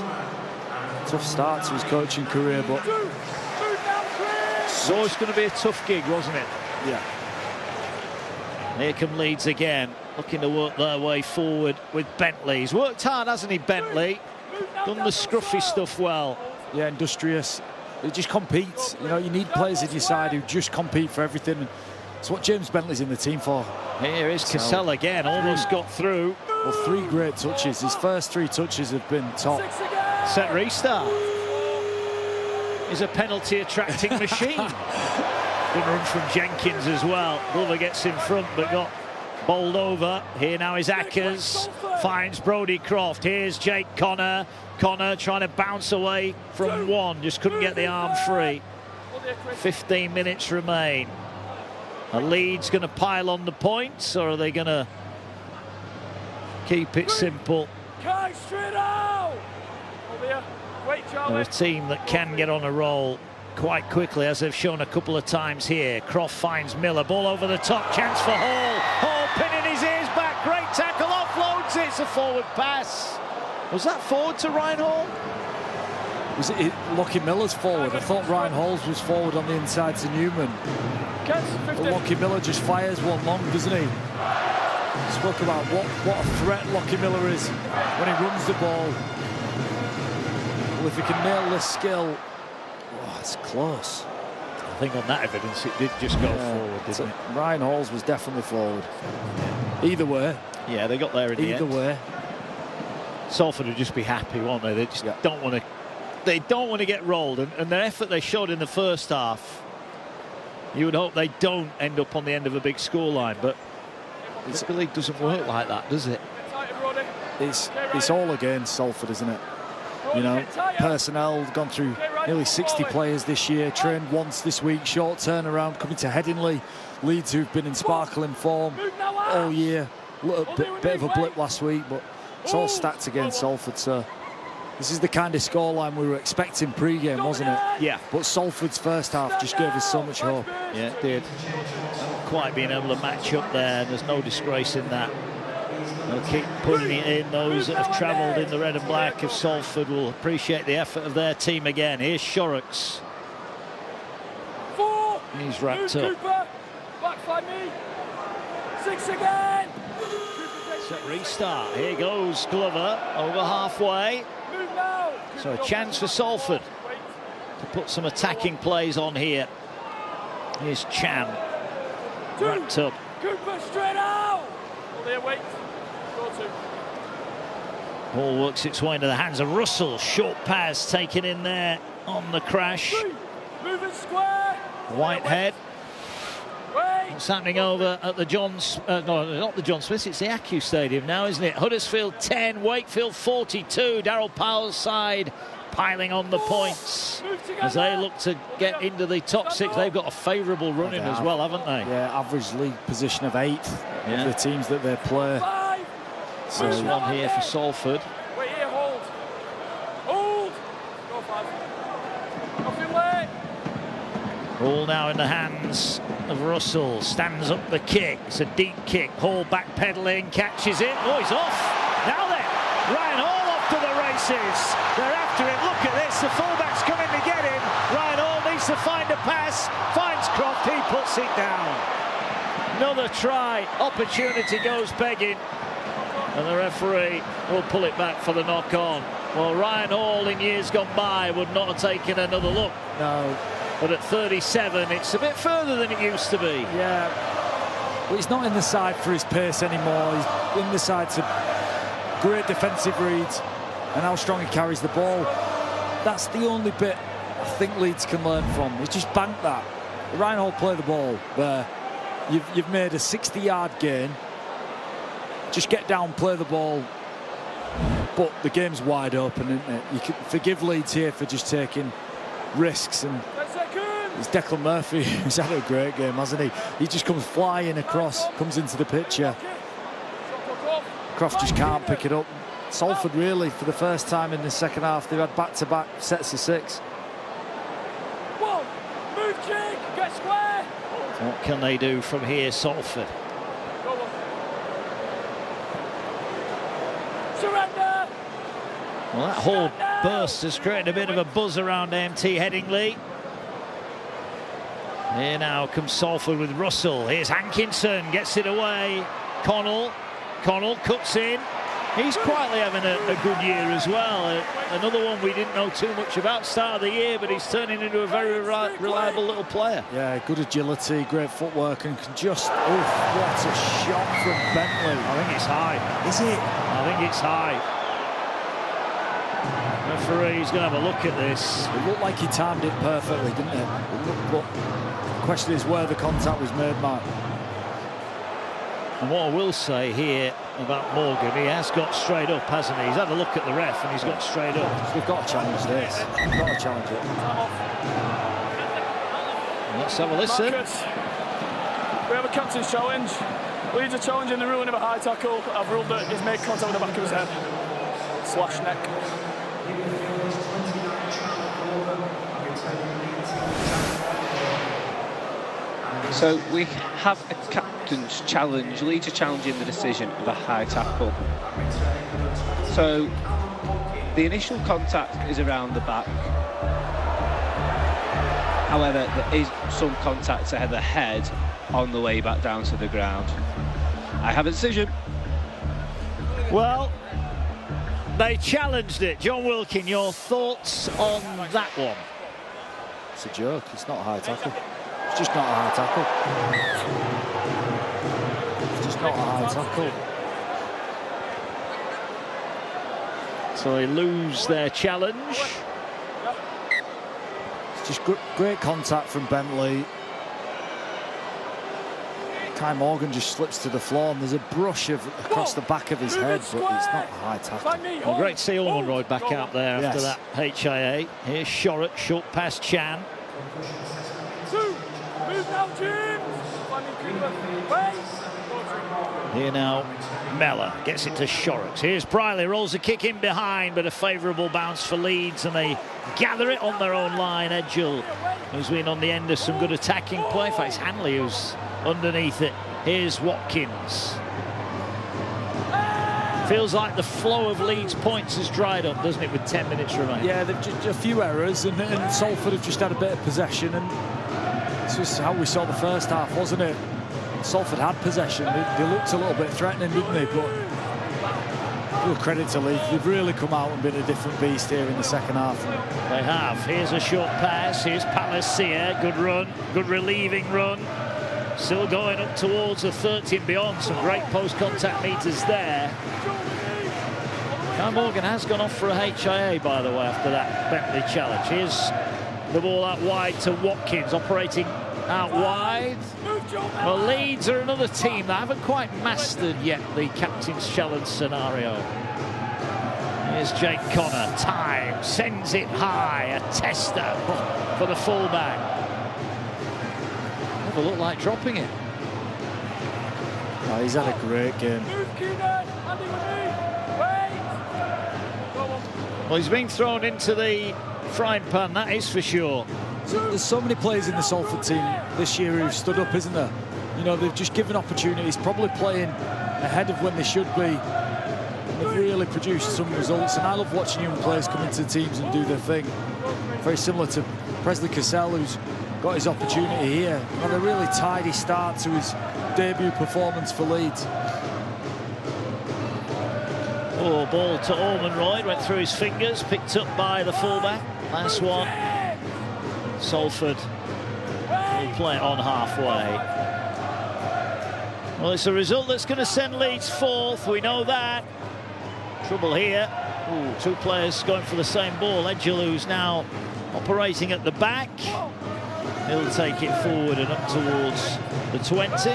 Tough start to his coaching career, but it's always going to be a tough gig, wasn't it? Yeah. Here come Leeds again, looking to work their way forward with Bentley. He's worked hard, hasn't he, Bentley? Done the scruffy stuff well. Yeah, industrious. He just competes. You know, you need players in your side who just compete for everything. It's what James Bentley's in the team for. Here is Cassell again, almost got through. Well, 3 great touches. His first 3 touches have been top. Set restart. Is a penalty attracting machine. Good run from Jenkins as well. Glover gets in front but got bowled over. Here now is Ackers. Finds Brodie Croft. Here's Jake Connor. Connor trying to bounce away from one. Just couldn't get the arm free. 15 minutes remain. Are Leeds going to pile on the points, or are they going to keep it simple? They're a team that can get on a roll quite quickly, as they've shown a couple of times here. Croft finds Miller. Ball over the top. Chance for Hall. Hall pinning his ears back. Great tackle. Offloads it. It's a forward pass. Was that forward to Ryan Hall? Was it Lockie Miller's forward? I thought Ryan Hall's was forward on the inside to Newman. But Lockie Miller just fires one long, doesn't he? Spoke about what a threat Lockie Miller is when he runs the ball. Well, if he can nail this skill, oh, it's close. I think on that evidence it did just go forward, didn't it? Ryan Hall's was definitely forward. Either way. Yeah, they got there in the end. Either way. Salford would just be happy, won't they? They just don't want to. They don't want to get rolled, and their effort they showed in the first half, you would hope they don't end up on the end of a big scoreline, but rugby league doesn't work like that, does it? It's all against Salford, isn't it? You know, personnel gone through nearly 60 players this year, trained once this week, short turnaround, coming to Headingley. Leeds, who've been in sparkling form all year. Bit of a blip last week, but it's all stacked against Salford, so this is the kind of scoreline we were expecting pre-game, wasn't it? Yeah. But Salford's first half just gave us so much hope. Yeah, it did. Not quite being able to match up there. There's no disgrace in that. They'll keep putting it in. Those that have travelled in the red and black of Salford will appreciate the effort of their team again. Here's Shorrocks. He's wrapped up. Back by me. 6 again. Set restart. Here goes Glover over halfway. Move now. So a chance for Salford to put some attacking plays on here. Here's Chan. Wrapped up. Cooper straight out. Hold there, wait. Ball works its way into the hands of Russell. Short pass taken in there on the crash. Moving square. Whitehead. What's happening over at the no, not the John Smith, it's the Acu Stadium now, isn't it? Huddersfield 10, Wakefield 42. Darryl Powell's side piling on the points as they look to get into the top 6. They've got a favourable run in as well, haven't they? Yeah, average league position of 8th of the teams that they play. So there's one here for Salford. Wait here, hold. Hold. Go 5. Nothing late. Ball now in the hands of Russell. Stands up the kick. It's a deep kick. Hall backpedaling, catches it. Oh, he's off. Now then, Ryan Hall off to the races. They're after it. Look at this. The fullback's coming to get him. Ryan Hall needs to find a pass. Finds Croft. He puts it down. Another try. Opportunity goes begging. And the referee will pull it back for the knock-on. Well, Ryan Hall in years gone by would not have taken another look. No. But at 37, it's a bit further than it used to be. Yeah. But he's not in the side for his pace anymore. He's in the side to great defensive reads and how strong he carries the ball. That's the only bit I think Leeds can learn from. He's just banked that. Ryan Hall play the ball there. You've made a 60-yard gain. Just get down, play the ball. But the game's wide open, isn't it? You can forgive Leeds here for just taking risks. And it's Declan Murphy who's had a great game, hasn't he? He just comes flying across, comes into the picture. Croft just can't pick it up. Salford really, for the first time in the second half, they've had back-to-back sets of 6. One, move, Jake, get square. What can they do from here, Salford? Surrender. Well, that Hall burst has created a bit of a buzz around AMT Headingley. Here now comes Salford with Russell. Here's Hankinson, gets it away. Connell cuts in. He's quietly having a good year as well. Another one we didn't know too much about start of the year, but he's turning into a very reliable little player. Yeah, good agility, great footwork, and can just... what a shot from Bentley. I think it's high. Is it? I think it's high. Referee's going to have a look at this. It looked like he timed it perfectly, didn't it? But the question is where the contact was made, Mark. And what I will say here about Morgan, he has got straight up, hasn't he? He's had a look at the ref and he's got straight up. We've got to challenge this. We've got to challenge it. Let's have a listen. Marcus, we have a captain's challenge. Leeds are challenging the ruling of a high tackle. I've ruled that he's made contact with the back of his head. / neck. So we have a captain's challenge. Leeds are challenging the decision of a high tackle. So the initial contact is around the back. However, there is some contact at the head on the way back down to the ground. I have a decision. Well, they challenged it. John Wilkin, your thoughts on that one? It's a joke. It's not a high tackle. It's just not a high tackle. It's just not a high tackle. So they lose their challenge. It's just great contact from Bentley. Kai Morgan just slips to the floor, and there's a brush across the back of his head, but it's not a high tackle. Well, great to see Ormonroyd back out there after that HIA. Here's Shorrock, short past Chan. Here now, Mellor gets it to Shorrock. Here's Briley, rolls a kick in behind, but a favourable bounce for Leeds, and they gather it on their own line. Edgell, who's been on the end of some good attacking play. In fact, it's Hanley who's underneath it. Here's Watkins. Feels like the flow of Leeds points has dried up, doesn't it, with 10 minutes remaining? Yeah, they've just a few errors, and Salford have just had a bit of possession, and it's just how we saw the first half, wasn't it? Salford had possession. They looked a little bit threatening, didn't they? But full credit to Leeds. They've really come out and been a different beast here in the second half. They have. Here's a short pass. Here's Palacia. Good run. Good relieving run. Still going up towards the 30 and beyond. Some great post-contact meters there. Kai Morgan has gone off for a HIA, by the way, after that Bentley challenge. Here's the ball out wide to Watkins, operating out wide. Well, Leeds are another team that haven't quite mastered yet the captain's challenge scenario. Here's Jake Connor. Time sends it high. A tester for the fullback. Never looked like dropping it. Oh, he's had a great game. Well, he's been thrown into the frying pan, that is for sure. There's so many players in the Salford team this year who've stood up, isn't there? You know, they've just given opportunities, probably playing ahead of when they should be. And they've really produced some results, and I love watching young players come into the teams and do their thing. Very similar to Presley Cassell, who's got his opportunity here. Had a really tidy start to his debut performance for Leeds. Oh, ball to Ormonroyd, went through his fingers, picked up by the fullback. Last one. Salford will play it on halfway. Well, it's a result that's going to send Leeds fourth, we know that. Trouble here. Ooh, two players going for the same ball. Edgell, who's now operating at the back. He'll take it forward and up towards the 20.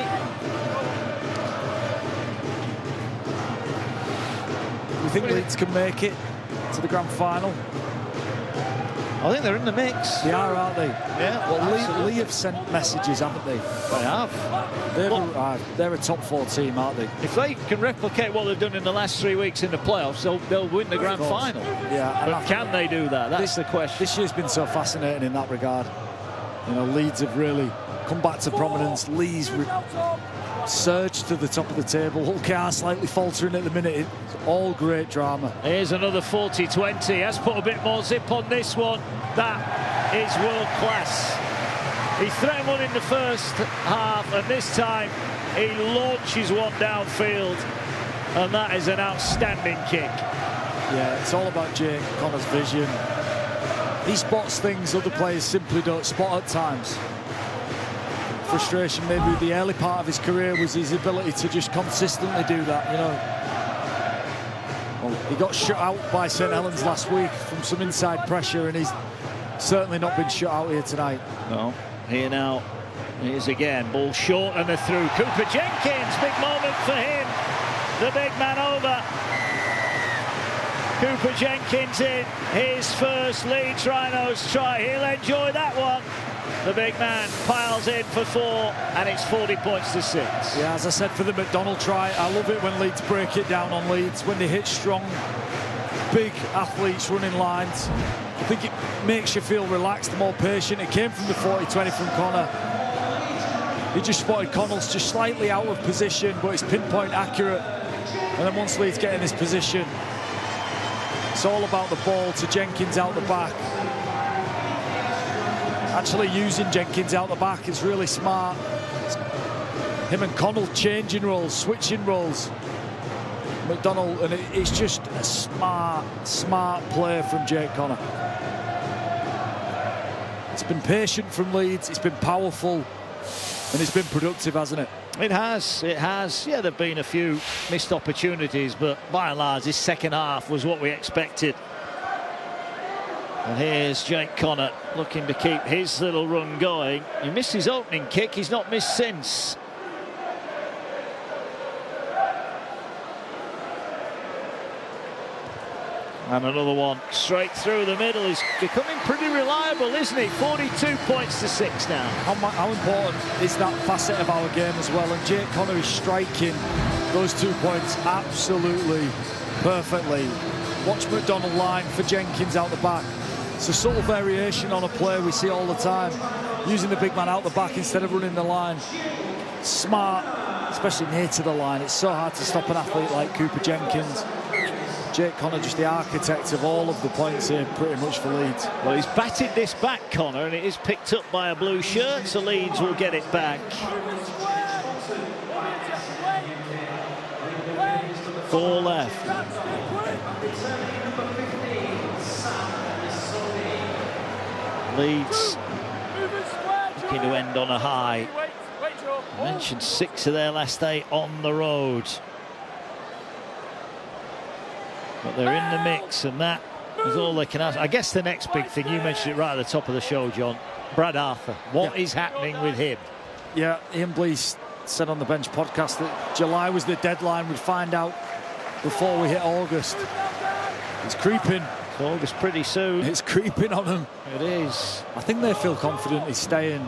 You think Leeds can make it to the grand final? I think they're in the mix. They are, aren't they? Yeah. Well, Lee have sent messages, haven't they? They have. They're a top 4 team, aren't they? If they can replicate what they've done in the last 3 weeks in the playoffs, they'll win the grand final. Yeah. But can they do that? That's the question. This year's been so fascinating in that regard. You know, Leeds have really come back to prominence. Leeds surged to the top of the table. Hull KR slightly faltering at the minute. It's all great drama. Here's another 40-20. Has put a bit more zip on this one. That is world class. He threatened one in the first half, and this time he launches one downfield, and that is an outstanding kick. Yeah, it's all about Jake Connor's vision. He spots things other players simply don't spot at times. Frustration maybe with the early part of his career was his ability to just consistently do that, you know. Well, he got shut out by St Helens last week from some inside pressure, and he's certainly not been shut out here tonight. No. Here now, here's again, ball short and they're through. Cooper Jenkins, big moment for him. The big man over. Cooper Jenkins in his first Leeds Rhinos try. He'll enjoy that one. The big man piles in for 4, and it's 40 points to 6. Yeah, as I said for the McDonald try, I love it when Leeds break it down on Leeds, when they hit strong, big athletes running lines. I think it makes you feel relaxed, more patient. It came from the 40-20 from Connor. He just spotted Connell's just slightly out of position, but it's pinpoint accurate. And then once Leeds get in this position, it's all about the ball to Jenkins out the back. Actually using Jenkins out the back is really smart. Him and Connell changing roles, switching roles. McDonald, and it's just a smart play from Jake Connor. It's been patient from Leeds, it's been powerful, and it's been productive, hasn't it? It has. Yeah, there have been a few missed opportunities, but by and large, this second half was what we expected. And here's Jake Connor looking to keep his little run going. He missed his opening kick, he's not missed since. And another one straight through the middle. He's becoming pretty reliable, isn't he? 42 points to 6 now. How important is that facet of our game as well? And Jake Connor is striking those 2 points absolutely perfectly. Watch McDonald line for Jenkins out the back. It's a subtle variation on a play we see all the time. Using the big man out the back instead of running the line. Smart, especially near to the line. It's so hard to stop an athlete like Cooper Jenkins. Jake Connor just the architect of all of the points here pretty much for Leeds. Well, he's batted this back, Connor, and it is picked up by a blue shirt, so Leeds will get it back. 4 left. Leeds looking to end on a high. I mentioned 6 of their last 8 on the road. But they're in the mix, and that is all they can ask. I guess the next big thing, you mentioned it right at the top of the show, John, Brad Arthur. What is happening with him? Yeah, Ian Blease said on the Bench podcast that July was the deadline. We'd find out before we hit August. It's creeping. It's August pretty soon. It's creeping on them. It is. I think they feel confident he's staying.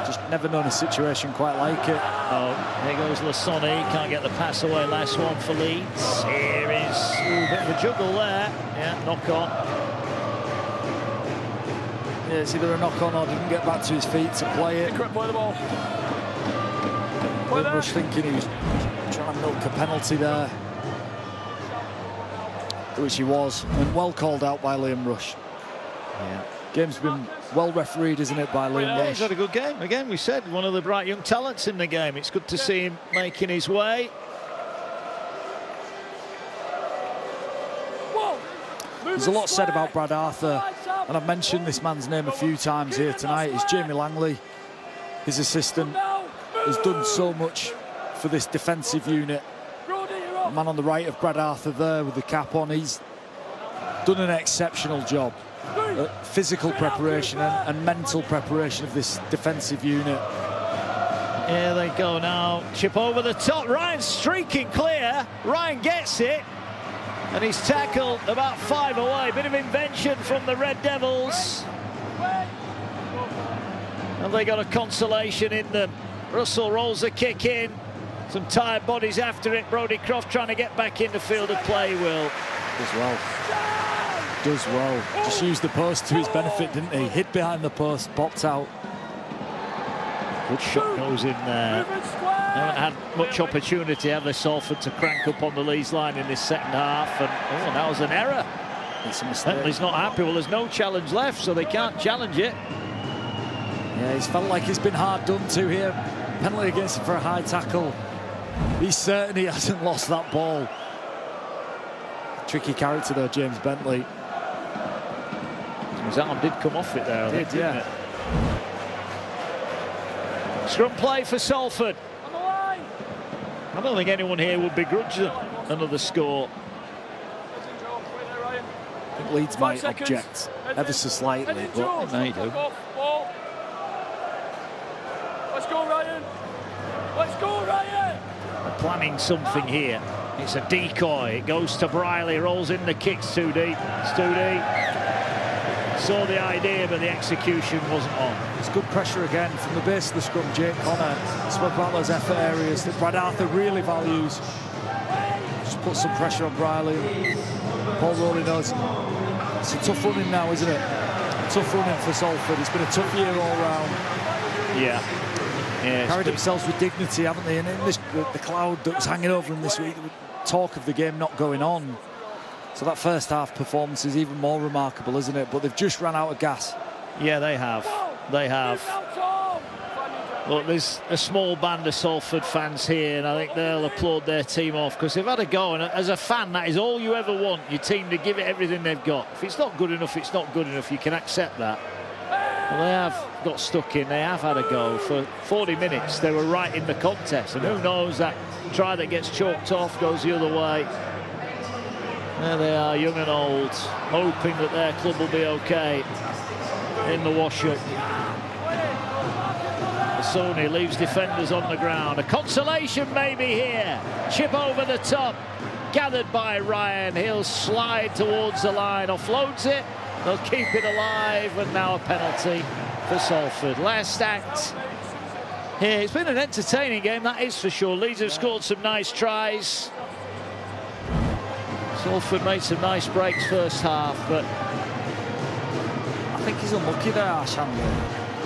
Just never known a situation quite like it. Oh, here goes Lasoni. Can't get the pass away. Last one for Leeds. Here is a bit of a juggle there. Yeah, knock on. Yeah, it's either a knock on or didn't get back to his feet to play it. Play the ball. Liam Rush thinking he was trying to milk a penalty there, which he was, and well called out by Liam Rush. Yeah. Game's been well refereed, isn't it, by Liam Yeah, Rush? he's had a good game. Again, we said one of the bright young talents in the game. It's good to see him making his way. There's a lot said about Brad Arthur, and I've mentioned this man's name a few times here tonight. It's Jamie Langley, his assistant, has done so much for this defensive unit. The man on the right of Brad Arthur there with the cap on, he's done an exceptional job at physical preparation and mental preparation of this defensive unit. Here they go now. Chip over the top. Ryan streaking clear. Ryan gets it. And he's tackled about 5 away. Bit of invention from the Red Devils. And they got a consolation in them. Russell rolls the kick in. Some tired bodies after it. Brodie Croft trying to get back in the field of play, Will. Does well. Does well. Just used the post to his benefit, didn't he? Hid behind the post, popped out. Good shot goes in there. They haven't had much opportunity, have they, Salford, to crank up on the Leeds line in this second half. And oh, that was an error. It's a mistake. He's not happy. Well, there's no challenge left, so they can't challenge it. Yeah, he's felt like he's been hard done to here. Penalty against him for a high tackle. He's certain he hasn't lost that ball. Tricky character though, James Bentley. His arm did come off it there, I think, yeah. didn't it? Scrum play for Salford. I don't think anyone here would begrudge them another score. I think Leeds might object ever so slightly, but they do. Let's go, Ryan. Let's go, Ryan. They're planning something here. It's a decoy. It goes to Briley, rolls in the kicks too deep. It's too deep. Saw the idea, but the execution wasn't on. It's good pressure again from the base of the scrum. Jake Connor spoke about those effort areas that Brad Arthur really values. Just put some pressure on Briley. Paul Rowley knows it's a tough running now, isn't it? Tough running for Salford. It's been a tough year all round. Yeah. Carried themselves with dignity, haven't they? And in this, the cloud that was hanging over them this week, talk of the game not going on. So that first half performance is even more remarkable, isn't it? But they've just run out of gas. Yeah, they have. They have. Look, there's a small band of Salford fans here, and I think they'll applaud their team off because they've had a go. And as a fan, that is all you ever want, your team to give it everything they've got. If it's not good enough, it's not good enough. You can accept that. Well, they have got stuck in. They have had a go. For 40 minutes, they were right in the contest. And who knows, that try that gets chalked off goes the other way. There they are, young and old, hoping that their club will be okay in the wash-up. Sony leaves defenders on the ground. A consolation maybe here. Chip over the top. gathered by Ryan. He'll slide towards the line, offloads it. They'll keep it alive, and now a penalty for Salford. Last act here. It's been an entertaining game, that is for sure. Leeds have scored some nice tries. Salford made some nice breaks first half, but I think he's unlucky there, Ashanley.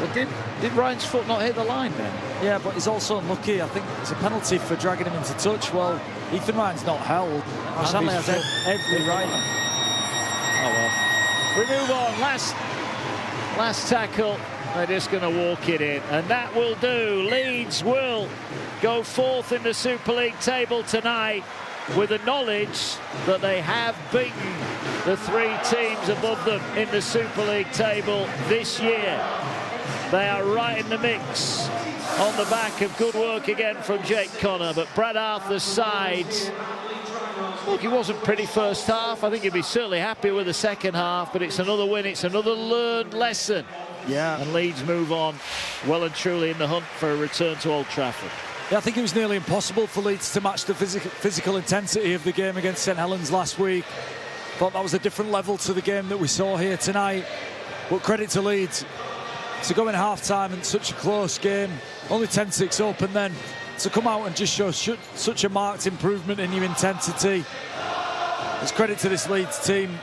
well, did Ryan's foot not hit the line then? Yeah, but he's also unlucky. I think it's a penalty for dragging him into touch. Well, Ethan Ryan's not held. Ashanley has every right. Oh well. We move on. Last tackle. They're just going to walk it in, and that will do. Leeds will go fourth in the Super League table tonight, with the knowledge that they have beaten the 3 teams above them in the Super League table this year. They are right in the mix on the back of good work again from Jake Connor, but Brad Arthur's side, look, it wasn't pretty first half. I think he'd be certainly happy with the second half, but it's another win, it's another learned lesson. Yeah. And Leeds move on well and truly in the hunt for a return to Old Trafford. Yeah, I think it was nearly impossible for Leeds to match the physical intensity of the game against St Helens last week. Thought that was a different level to the game that we saw here tonight. But credit to Leeds to go in half-time in such a close game, only 10-6 up, and then to come out and just show such a marked improvement in your intensity. It's credit to this Leeds team.